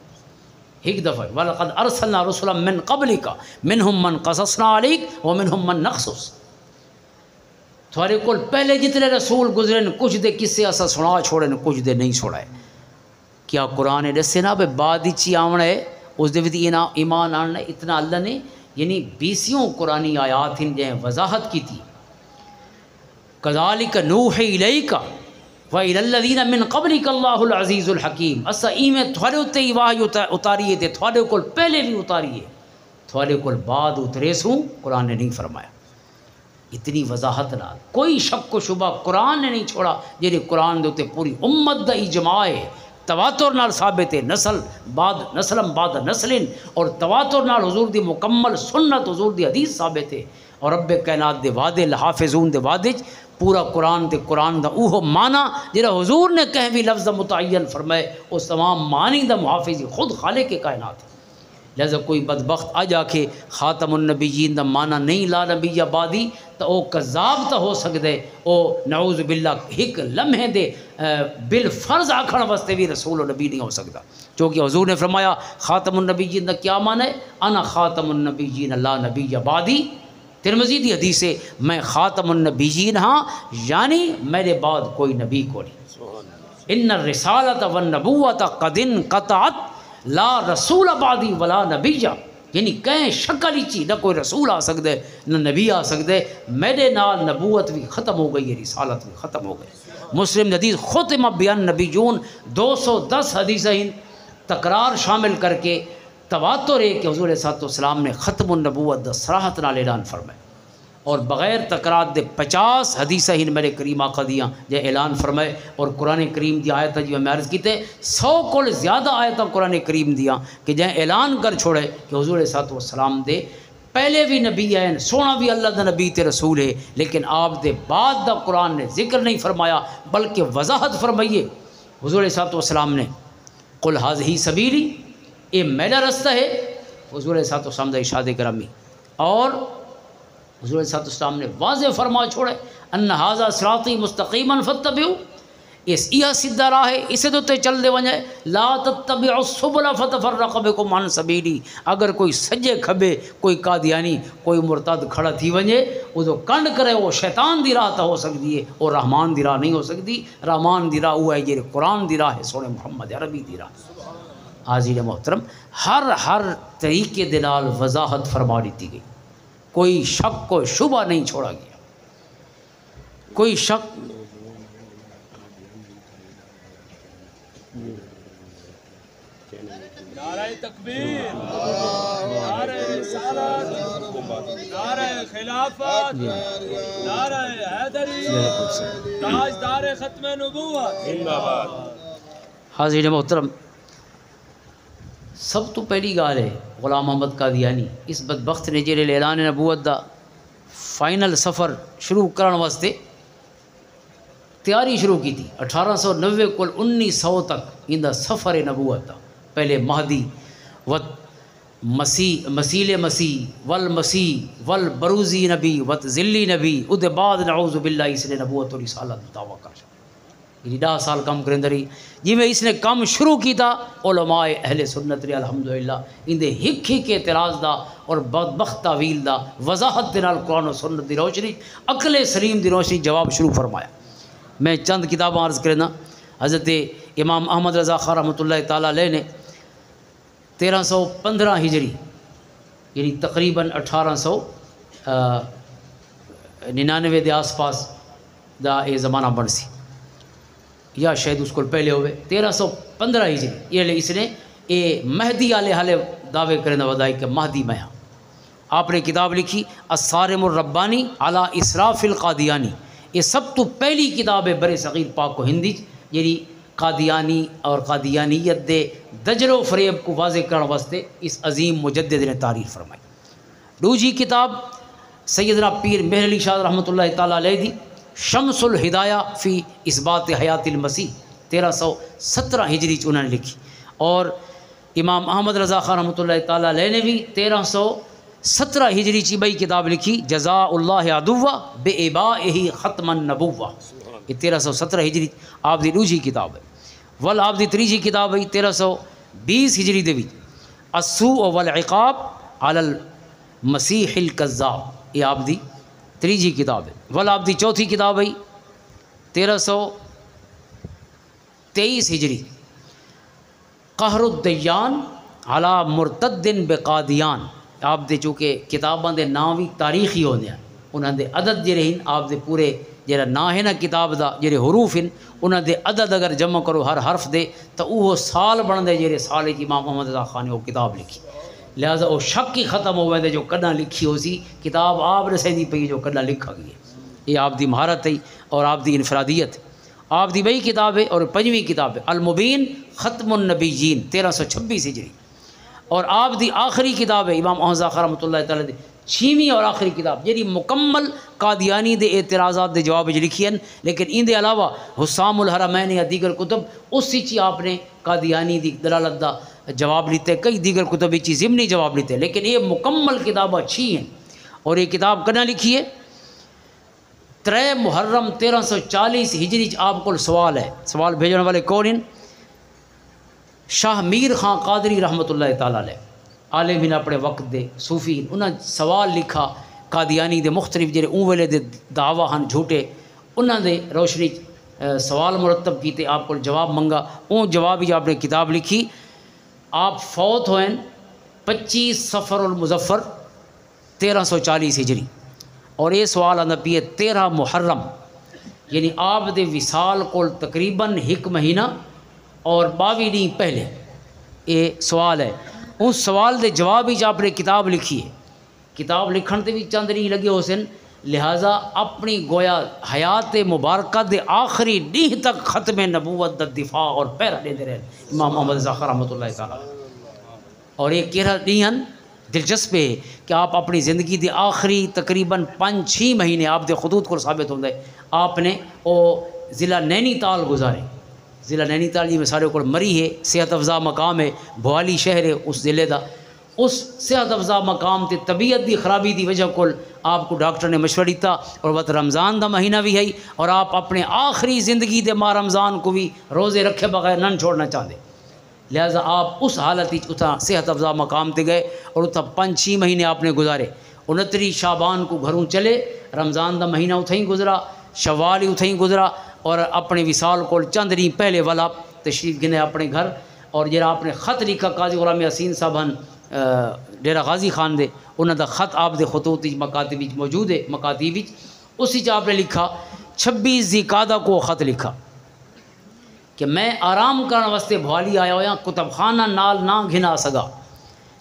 ایک دفعہ وَلَقَدْ أَرْسَلْنَا رُسُلًا مِّن قَبْلِكَ مِنْهُمْ مَنْ قَصَصْنَا عَلَيْكَ وَمِنْهُمْ مَنْ نَقْصُصْ. تھوڑے کول پہلے جتنے رسول گزرے نے کچھ دے کسے ایسا سنا چھوڑے نے کچھ دے نہیں چھوڑا ہے. کیا قرآن دسے نا بے بعد ہی چی آمنا ہے اس دے بھی ایمان آنا ہے. اتنا اللہ نے یعنی 20 قرآنی آیات ہیں جہاں وضاحت کی تھی. كَذَلِكَ نُوحِي إِلَيْكَ وَإِلَى الَّذِينَ مِن قَبْلِكَ اللَّهُ الْعَزِيزُ الْحَكِيمُ. اسا ایمیں تھوڑے اتے ہی واہ اتاریے تھے، تھوڑے کول پہلے بھی اتاریے، تھوڑے کول بعد اترے سوں قرآن نے نہیں فرمایا. اتنی وضاحت نال کوئی شک و شبہ قرآن نے نہیں چھوڑا. جیڑے قرآن دے پوری امت دا اجماع ہے، تواتر نال ثابت ہے، نسل بعد نسل، اور تواتر نال حضور دی مکمل سنت حضور دی حدیث ثابت ہے. اور رب کائنات دے وعدے لحافظون دے وعدے پورا قرآن تے قرآن دا اوہ معنی جڑا حضور نے کہیں بھی لفظ متعین فرمائے اس تمام معنی دا محافظ خود خالق کائنات ہے. لہذا کوئی بدبخت آ جا کے خاتم النبیین دا معنی نہیں لا نبی یا بعدی تو وہ کذاب تو ہو سکتے، او نعوذ باللہ ایک لمحے دے بالفرض آکھن واسطے بھی رسول و نبی نہیں ہو سکتا. چونکہ حضور نے فرمایا خاتم النبیین دا کیا معنی ہے؟ انا خاتم النبیین لا نبی یا بعدی. ترمذی دی حدیث ہے میں خاتم النبیین ہاں یعنی میرے بعد کوئی نبی کو نہیں. ان الرسالۃ والنبوۃ قد انقطعت لا رسول بعدی ولا نبی. یعنی کہیں شکل ہی چی نہ کوئی رسول آ سکتے نہ نبی آ سکتے، میرے نال نبوت بھی ختم ہو گئی ہے، رسالت بھی ختم ہو گئی. مسلم حدیث ختم بیان نبیون 210 حدیثیں تکرار شامل کر کے تواتر ہے کہ حضور علیہ السلام نے ختم النبوت دا صراحت نال اعلان فرمائے، اور بغیر تکرار دے 50 حدیثیں میرے کریم آقا دیاں جے اعلان فرمائے. اور قرآن کریم دی آیت جو میں عرض کیتے 100 کو زیادہ آیتاں قرآن کریم دیاں کہ جہاں اعلان کر چھوڑے کہ حضور علیہ السلام دے پہلے بھی نبی ہیں، سونا بھی اللہ دا نبی تے رسول ہے، لیکن آپ دے بعد دا قرآن نے ذکر نہیں فرمایا بلکہ وضاحت فرمائیے. حضور علیہ السلام نے قل ھذہ سبیلی، یہ میرا رستہ ہے، حضور علیہ السلام دا ارشاد گرامی. اور حضور علیہ السلام نے واضح فرما چھوڑے ان ھذا صراطی مستقیما فاتبعوا، اس یہ سیدھا راہ ہے، اسے تو چل دے ونجے. لا تتبعوا السبل فتفرق بکم عن سبیلی. اگر کوئی سجے کھبے کوئی قادیانی کوئی مرتد کھڑا تھی ونجے وہ تو کنڈ کرے وہ شیطان دی راہ تو ہو سکتی ہے، اور رحمان دی راہ نہیں ہو سکتی. رحمان دی راہ وہ ہے یہ قرآن دی راہ ہے، سونے محمد عربی دی راہ. حاضرین محترم ہر طریقے دے نال وضاحت فرما دیتی گئی، کوئی شک و شبہ نہیں چھوڑا گیا، کوئی شک نعرہ تکبیر، نعرہ رسالت، نعرہ خلافت، نعرہ حیدری، تاجدار ختم نبوت، زندہ باد۔ حاضرین محترم، سب تو پہلی گال ہے غلام احمد قادیانی اس بدبخت نے جڑے اعلان نبوت دا فائنل سفر شروع کرن واسطے تیاری شروع کی تھی 1890 کو 1900 تک ان دا سفر نبوت دا، پہلے مہدی وت مسیل مسیح والمسیح والبروزی نبی وت ذلی نبی اد بعد نعوذ باللہ اس نے نبوت اور رسالت دعویٰ کر یہ 10 سال کم کریں دری جی میں اس نے کم شروع کی تھا علماء اہل سنت ری الحمدللہ ان دے ہک اعتراض دا اور بدبخت تعویل دا وضاحت دے نال قرآن و سنت دی روشنی عقل سلیم دی روشنی جواب شروع فرمایا۔ میں چند کتاباں عرض کرنا، حضرت امام احمد رضا خان رحمۃ اللہ تعالیٰ علیہ نے 1315 ہجری یعنی تقریباً 1899 دے آس پاس دا یہ زمانہ بن سی یا شاید اس کو پہلے ہوئے 1315 ہجری یہ اس نے یہ مہدی والے حالے دعوے کرنے ودائی کہ مہدی میں ہاں۔ آپ نے کتاب لکھی الصارم الربانی علی اسراف القادیانی، یہ سب تو پہلی کتاب ہے برے صغیر پاک و ہندی یعنی قادیانی اور قادیانیت دے دجل و فریب کو واضح کرنے واسطے اس عظیم مجدد نے تعریف فرمائی۔ دوسری کتاب سیدنا پیر مہر علی شاہ رحمۃ اللہ تعالیٰ علیہ دی شمس الہدایہ فی اثبات حیات المسیح 1317 ہجری انہوں نے لکھی، اور امام احمد رضا خان رحمۃ اللہ تعالیٰ علیہ نے بھی 1317 ہجری چی بئی کتاب لکھی جزاء اللہ عدوہ بے ابائہ ختم النبوہ، یہ 1317 ہجری آپ دی دوسری کتاب ہے۔ ول آپ دی تیسری کتاب ہے 1320 ہجری دے وچ السوء والعقاب علی المسیح الکذاب، یہ آپ دی تیسری کتاب ہے۔ ول آپ دی چوتھی کتاب ہے 1323 ہجری قہر الدیان علی مرتد بقادیان، آپ دے چونکہ کتاباں دے نام بھی تاریخی ہوندے ہیں، انہاں دے عدد جڑے ہیں آپ دے پورے جڑا نا ہے نا کتاب دا جڑے حروف ہیں انہاں دے عدد اگر جمع کرو ہر حرف دے تو وہ سال بن دے جڑے سال امام محمد رضا خان نے وہ کتاب لکھی، لہذا وہ شک ہی ختم ہو ویندے جو کڈا لکھی ہو سی کتاب آپ رسیندی پئی جو کڈا لکھا گئی ہے، یہ آپ دی مہارت ہے اور آپ دی انفرادیت۔ آپ دی بئی کتاب ہے اور پنجویں کتاب ہے المبین ختم النبیین 1326 ہجری، اور آپ دی آخری کتاب ہے امام احمد رضا رحمۃ اللہ تعالیٰ دی 6ویں اور آخری کتاب جی مکمل قادیانی دے اعتراضات دے جواب لکھی ہیں، لیکن ان دے علاوہ حسام الحرمین یا دیگر کتب اس چی آپ نے قادیانی دی دلالت دا جواب لیتے، کئی دیگر کتب چی ضمنی جواب لیتے، لیکن یہ مکمل کتاب اچھی ہیں۔ اور یہ کتاب کنا لکھی ہے 3 محرم 1340 ہجری آپ کو سوال ہے، سوال بھیجنے والے کون ہیں؟ شاہ میر خان قادری رحمۃ اللہ تعالیٰ علیہ، عالم ہیں اپنے وقت دے صوفی، انہاں سوال لکھا قادیانی دے مختلف جڑے اون ویلے دے دعویٰ ہن جھوٹے انہاں دے روشنی سوال مرتب کیتے، آپ کو جواب منگا، اون جواب ہی آپ نے کتاب لکھی۔ آپ فوت ہوئیں 25 صفر المظفر 1340 ہجری، اور یہ سوال آندا پی ہے 13 محرم یعنی آپ دے وصال کو تقریباً 1 مہینہ اور 22 دن پہلے یہ سوال ہے۔ اس سوال دے جواب ہی آپ نے کتاب لکھی ہے، کتاب لکھن تے بھی چند نہیں لگے ہو سن، لہٰذا اپنی گویا حیات مبارکہ دے آخری دن تک ختم نبوت دا دفاع اور پہرا دے رہے امام محمد رضا رحمۃ اللہ تعالیٰ۔ اور یہ کہہ دن دلچسپ ہے کہ آپ اپنی زندگی دے آخری تقریباً 5-6 مہینے آپ دے خطوط کو ثابت ہوندے آپ نے وہ ضلع نینی تال گزارے، ضلع نینی تال جی میں سارے کو مری ہے، صحت افزا مقام ہے، بھوالی شہر ہے اس ضلع دا، اس صحت افزا مقام تے طبیعت دی خرابی دی وجہ کو آپ کو ڈاکٹر نے مشورہ دیتا، اور وقت رمضان دا مہینہ بھی ہے اور آپ اپنے آخری زندگی دے ماہ رمضان کو بھی روزے رکھے بغیر نن چھوڑنا چاہتے، لہٰذا آپ اس حالت اتنا صحت افزا مقام تے گئے اور اتنا 5-6 مہینے آپ نے گزارے۔ 29 شعبان کو گھروں چلے، رمضان دا مہینہ اتھیں گزرا، شوال ہی اتھیں گزرا، اور اپنے وصال کو چند دن پہلے والا تشریف گنے اپنے گھر اور جڑا آپ نے خط لکھا قاضی غلام یاسین صاحب ہیں ڈیرہ غازی خان دے، انہوں دا خط آپ دے خطوط مکاتب موجود ہے، مکاتب اسی چ آپ نے لکھا 26 ذی-القعدہ کو خط لکھا کہ میں آرام کرنے واسطے بھوالی آیا ہوا، کتب خانہ نال نہ گھنا سگا،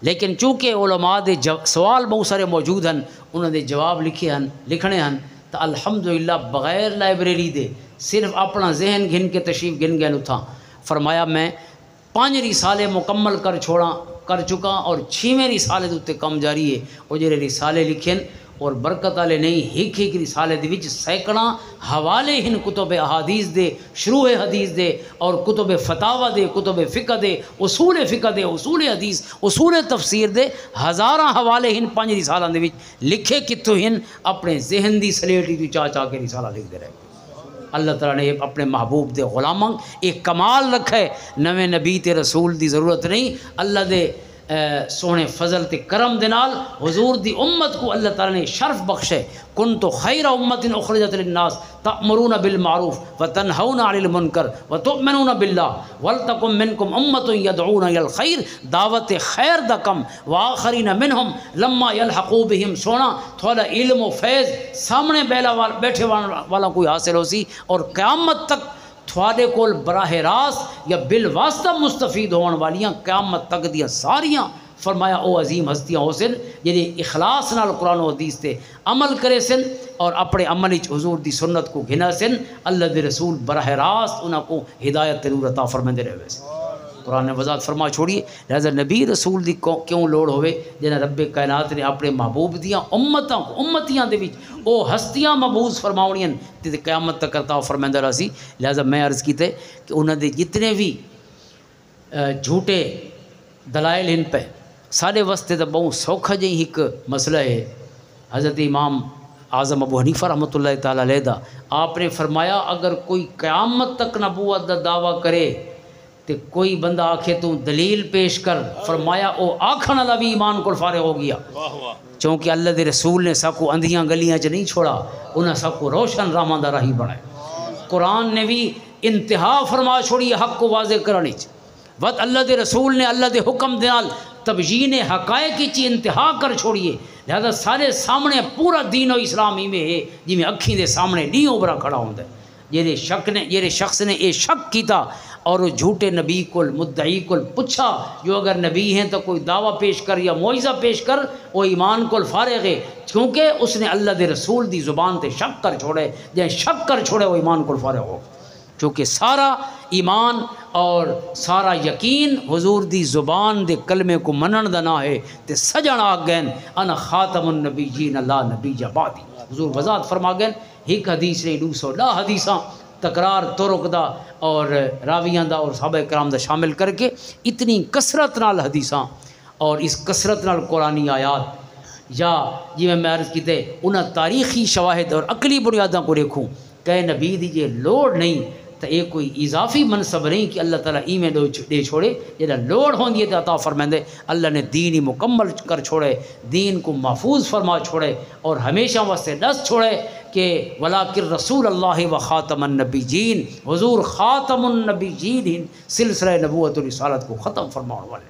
لیکن چونکہ علماء دے سوال بہت سارے موجود ہیں، انہوں نے جواب لکھنے ہیں، تو الحمدللہ بغیر لائبریری دے صرف اپنا ذہن گھن کے تشریف گن گئے اتھاں فرمایا میں 5 رسالے مکمل کر چکا اور 6ویں رسالے دے کم جاری ہے، وہ جڑے رسالے لکھیں اور برکت والے نہیں، ایک رسالے دے وچ سینکڑاں حوالے ہن کتب احادیث دے، شروع حدیث دے اور کتب فتاوی دے، کتب فقہ دے، اصول فقہ دے، اصول حدیث، اصول تفسیر دے ہزاراں حوالے ہن 5 رسالاں دے وچ لکھے کتوں ہن، اپنے ذہن دی سلیٹ دی چاہ کے رسالہ لکھ دے رہے۔ اللہ تعالیٰ نے اپنے محبوب دے غلاماں ایک کمال رکھا ہے، نویں نبی تے رسول دی ضرورت نہیں، اللہ دے سونے فضل تے کرم دے نال حضور دی امت کو اللہ تعالیٰ نے شرف بخشے، کنتو خیر امت اخرجت للناس تأمرون بالمعروف وتنہون عن المنکر وتؤمنون باللہ ولتکن منکم امت یدعون الی الخیر، دعوت خیر دا کم، وآخرین منہم لما یلحقوا بہم، سونا تھوڑا علم و فیض سامنے بیٹھے والا کوئی حاصل ہو سی، اور قیامت تک تھوڑے کول براہ راست یا بالواسطہ مستفید ہون والیاں قیامت تک دیاں ساریاں، فرمایا او عظیم ہستیاں ہو سن جنہیں اخلاص نال قرآن و حدیث تے عمل کرے سن اور اپنے عمل وچ حضور دی سنت کو گھنا سن، اللہ دے رسول براہ راست انہاں کو ہدایت تے نور عطا فرماندے رہے سن۔ قرآن نے وضاحت فرما چھوڑیے، لہذا نبی رسول دی کیوں لوڑ ہوئے جنہیں رب کائنات نے اپنے محبوب دیاں امتیاں دے وچ او ہستیاں مبعوث فرماؤنیاں تے قیامت تک عطا فرماندا رہا سی۔ لہذا میں عرض کیتے کہ انہاں دے جتنے بھی جھوٹے دلائل ان پہ سارے واسطے تو بہت سوکھا جی ایک مسئلہ ہے۔ حضرت امام اعظم ابو حنیفہ رحمۃ اللہ تعالیٰ علیہ دا آپ نے فرمایا اگر کوئی قیامت تک نبوت دا دعویٰ کرے تو کوئی بندہ آکھے تو دلیل پیش کر، فرمایا او آکھن والا بھی ایمان کو فارغ ہو گیا، چونکہ اللہ دے رسول نے سب کو اندھیاں گلیاں چ نہیں چھوڑا، انہیں سب کو روشن راہاں دا راہی بنائے۔ قرآن نے بھی انتہا فرما چھوڑی حق کو واضح کرنے چ، وقت اللہ دے رسول نے اللہ دے حکم دے نال تبیین حقائق کی انتہا کر چھوڑیے، لہذا سارے سامنے پورا دین و اسلام ہی میں ہے جی میں اکھیں دے سامنے نہیں اوبرا کھڑا ہوندا ہے۔ جہے شخص نے یہ شک کیتا اور وہ جھوٹے نبی کو مدعی کو پوچھا جو اگر نبی ہیں تو کوئی دعویٰ پیش کر یا معجزہ پیش کر، وہ ایمان کو فارغ ہے، کیونکہ اس نے اللہ دے رسول دی زبان تے شک کر چھوڑے، جہاں شک کر چھوڑے وہ ایمان کو فارغ ہو، چونکہ سارا ایمان اور سارا یقین حضور دی زبان دے کلمے کو منن دا نہ ہے تے سجن آ گئن انا خاتم النبیین لا نبی بعدی، حضور وضاحت فرما گئن ایک حدیث نے 210 حدیثاں تکرار طرق دا اور راویاں دا اور صحابہ کرام دا شامل کر کے اتنی کثرت نال حدیثاں اور اس کثرت نال قرآنی آیات یا جی میں عرض کیتے انہاں تاریخی شواہد اور عقلی بنیاداں کو دیکھوں کہ نبی دی یہ لوڑ نہیں تو یہ کوئی اضافی منصب نہیں کہ اللہ تعالیٰ ایویں دے چھوڑے، جہاں لوڑ ہوندی ہے تو عطا فرمائندے، اللہ نے دین ہی مکمل کر چھوڑے، دین کو محفوظ فرما چھوڑے اور ہمیشہ واسطے ڈس چھوڑے کہ ولاکن رسول اللہ و خاتم النبیین، حضور خاتم النبیین سلسلہ نبوت و رسالت کو ختم فرماؤں والے،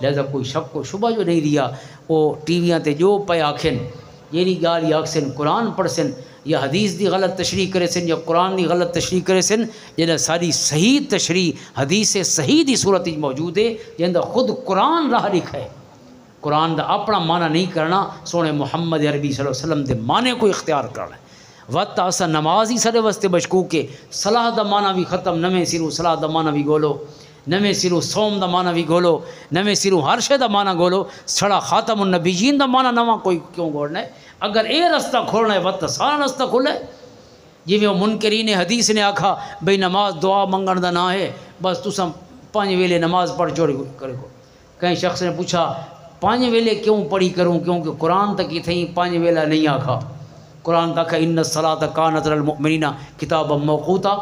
لہذا کوئی شک و شبہ جو نہیں رہا، وہ ٹی ویاں تے جو پہ آکھن یہ نہیں گال آکھسن قرآن پڑھ سن یا حدیث دی غلط تشریح کرے سن یا قرآن دی غلط تشریح کرے سن، جنہیں ساری صحیح تشریح حدیث صحیح دی صورت موجود ہے، جنہیں خود قرآن راہ لکھا ہے۔ قرآن دا اپنا معنی نہیں کرنا، سونے محمد عربی صلی اللہ علیہ وسلم دے معنی کو اختیار کرنا ہے۔ وقت آسا نماز ہی سارے واسطے مشکوک ہے، صلاح دا معنی بھی ختم، نویں سروں صلاح دا معنی بھی گولو، نویں سروں سوم دا معنی بھی گولو، نویں سروں ہر شے دا معنی گولو، چھڑا خاتم النبیین دا معنی نواں کوئی کیوں گولنا ہے؟ اگر اے رستہ کھولنا ہے وقت سارا رستہ کھولے، جی میں منکرین حدیث نے آکھا بھئی نماز دعا منگن دا نہ ہے، بس تساں 5 ویلے نماز پڑھ چھوڑی کرے کو۔ کہیں شخص نے پوچھا 5 ویلے کیوں پڑھی کروں، کیونکہ قرآن تک ہی تھیں 5 ویلہ نہیں آکھا، قرآن تک ان الصلاۃ کانت علی المؤمنین کتابا موقوتا،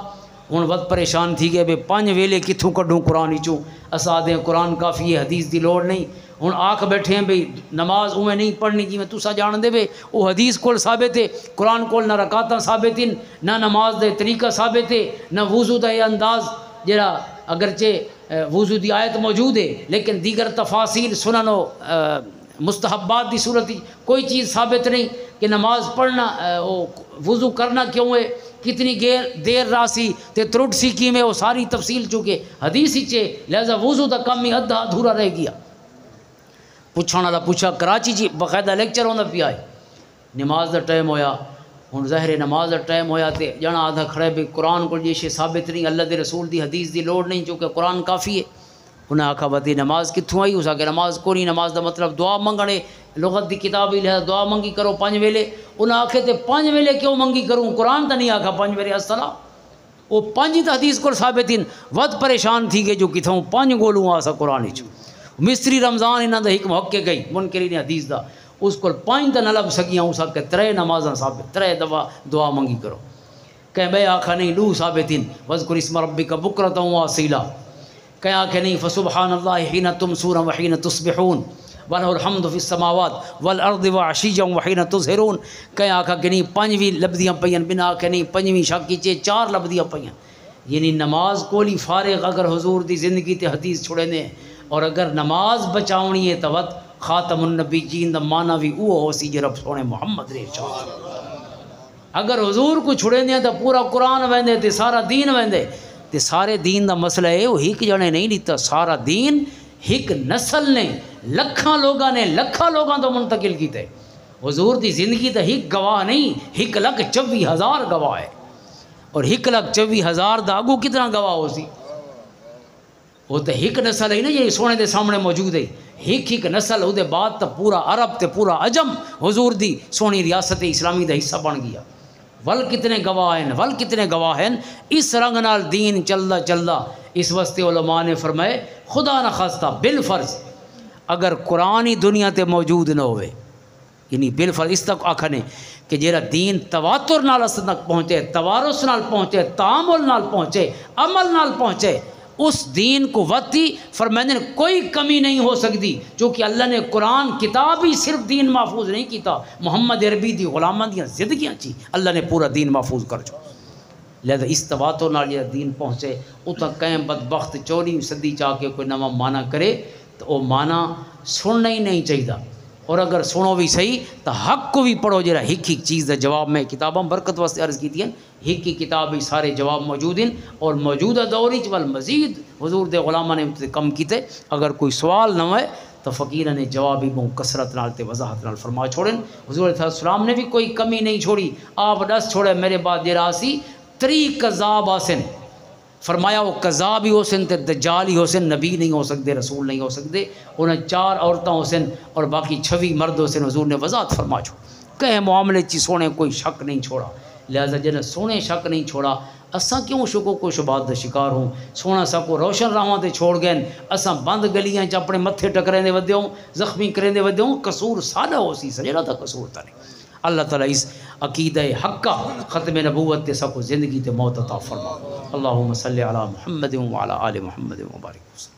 ہن وقت پریشان تھی گئے بھئی 5 ویلے کتھوں کڈوں قرآن چوں، اسا دیں قرآن کافی ہے حدیث دی لوڑ نہیں، ہن آکھ بیٹھے ہیں بھئی نماز اویں نہیں پڑھنی جی میں تسا جان دے بے، وہ حدیث کول ثابت ہے، قرآن کول نہ رکعتاں ثابت ہیں، نہ نماز دے طریقہ ثابت ہے، نہ وضو دا انداز جڑا اگرچہ وضو دی آیت موجود ہے، لیکن دیگر تفاصیل سنن و مستحبات دی صورت کوئی چیز ثابت نہیں کہ نماز پڑھنا وضو کرنا کیوں ہے، کتنی دیر راسی تے ترٹ سی کی میں، وہ ساری تفصیل چونکہ حدیث ہی چے، لہذا وضو دا کم ہی ادھا ادھورا رہ گیا۔ پوچھنے والا پوچھا کراچی جی باقاعدہ لیکچر ہونا پیا ہے، نماز دا ٹائم ہویا، ہن ظاہر نماز دا ٹائم ہویا تے جنا آدھا کھڑے بھی قرآن کو جیسے ثابت نہیں، اللہ دے رسول دی حدیث دی لوڑ نہیں چونکہ قرآن کافی ہے۔ انہیں آکھا بتی نماز کتھوں آئی، اس آکھا نماز کو نہیں، نماز دا مطلب دعا منگنے، لغت دی کتاب ہی لہذا دعا منگی کرو 5 ویلے۔ انہیں آکھے تے 5 ویلے کیوں منگی کروں، قرآن تا نہیں آکھا 5 ویلے الصلاۃ، وہ 5 تا حدیث کو ثابت ہیں، ود پریشان تھی گئے جو کتھوں 5 گولوں آسا قرآن ہی چھو۔ مصری رمضان انہاں دا حکم حق کے گئی منکرین حدیث دا، اس کو 5 تا نہ لب سکیاں، اس آکھے 3 نمازاں ثابت، 3 دفعہ دعا منگی کرو۔ کہ میں آکھا نہیں لو ثابت ہیں، وذکر اسم ربک بکرۃ و اصیلا، کہ آکھے نہیں فسبحان اللہ حین تمسون وحین تصبحون وَلَهُ الْحَمْدُ فِي السَّمَاوَاتِ وَالْأَرْضِ وَعَشِيًّا وَحِينَ تُظْهِرُونَ، کہ آکھا کہ نہیں 5ویں لبدیاں پئیاں، بنا کہ نہیں 5ویں شاکی چے 4 لبدیاں پئیاں، یعنی نماز کولی فارغ اگر حضور دی زندگی تے حدیث چھوڑے نے، اور اگر نماز بچاونی ہے تو وقت خاتم النبیین دا معنی بھی وہ ہو سی رب سونے محمد رے شاہ۔ اگر حضور کو چھڑے نے تو پورا قرآن ویندے تے سارا دین ویندے، تے سارے دین دا مسئلہ ہے وہ ایک جنے نہیں لیتا، سارا دین ایک نسل نے لکھاں لوگاں تو منتقل کیتے۔ حضور دی زندگی تو ایک گواہ نہیں، 1,24,000 گواہ ہے، اور 1,24,000 دا اگو کتنا گواہ ہو سی، وہ تو ایک نسل ہے نا یہ سونے دے سامنے موجود ہے، ایک نسل وہ بعد تو پورا عرب تے پورا عجم حضور دی سونی ریاست اسلامی دا حصہ بن گیا۔ ول کتنے گواہ ہیں، اس رنگ نال دین چلدا اس واسطے علماء نے فرمائے خدا نہ خواستہ بالفرض اگر قرآن دنیا تے موجود نہ ہوئے، یعنی بالفرض اس تک آکھنے کہ جیرا دین تواتر نال اس تک پہنچے، توارث نال پہنچے، تعامل نال پہنچے، عمل نال پہنچے، اس دین کو وتی فرمانے کوئی کمی نہیں ہو سکتی، چونکہ اللہ نے قرآن کتاب ہی صرف دین محفوظ نہیں کیتا، محمد عربی دی غلاماں دیاں زندگیاں چی اللہ نے پورا دین محفوظ کر جو۔ لہذا اس تواتر نال یہ دین پہنچے، اتنا کہیں بدبخت 14ویں صدی چاہ کے کوئی نواں معنی کرے تو وہ معنی سننا ہی نہیں چاہیے، اور اگر سنو بھی صحیح تو حق کو بھی پڑھو، جرا ایک چیز دا جواب میں کتاباں برکت واسطے عرض کی ہیں، ایک کتاب ہی سارے جواب موجود ہیں، اور موجودہ دور ہی مزید حضور دے غلامہ نے کم کیتے، اگر کوئی سوال نہ ہوئے تو فقیرہ نے جواب ہی بہت کثرت نال تے وضاحت نال فرما چھوڑیں۔ حضور علیہ السلام نے بھی کوئی کمی نہیں چھوڑی، آپ دس چھوڑے میرے بعد جرا سی 3 کذاب آسن، فرمایا وہ کذاب ہی ہو سن تے دجال ہی ہو سن، نبی نہیں ہو سکتے، رسول نہیں ہو سکتے، انہیں 4 عورتیں ہو سن اور باقی 26 مرد ہو سن۔ حضور نے وضاحت فرما چھوڑ کہ معاملے چی سونے کوئی شک نہیں چھوڑا، لہذا جنہیں سونے شک نہیں چھوڑا اساں کیوں شکو کو شبہات دا شکار ہوں، سونا سا کو روشن راہاں تے چھوڑ گئے، اساں بند گلیاں چ اپنے متھے ٹکریں دے ودے ہوں، زخمی کریں دے ودے ہوں، قصور سادہ ہو سی سجڑا تا قصور تا نہیں۔ اللہ تعالیٰ اس عقیدہ حقہ ختم نبوت تے سب کو زندگی تے موت عطا فرما۔ اللہم صلی علی محمد وعلی آل محمد وبارک وسلم۔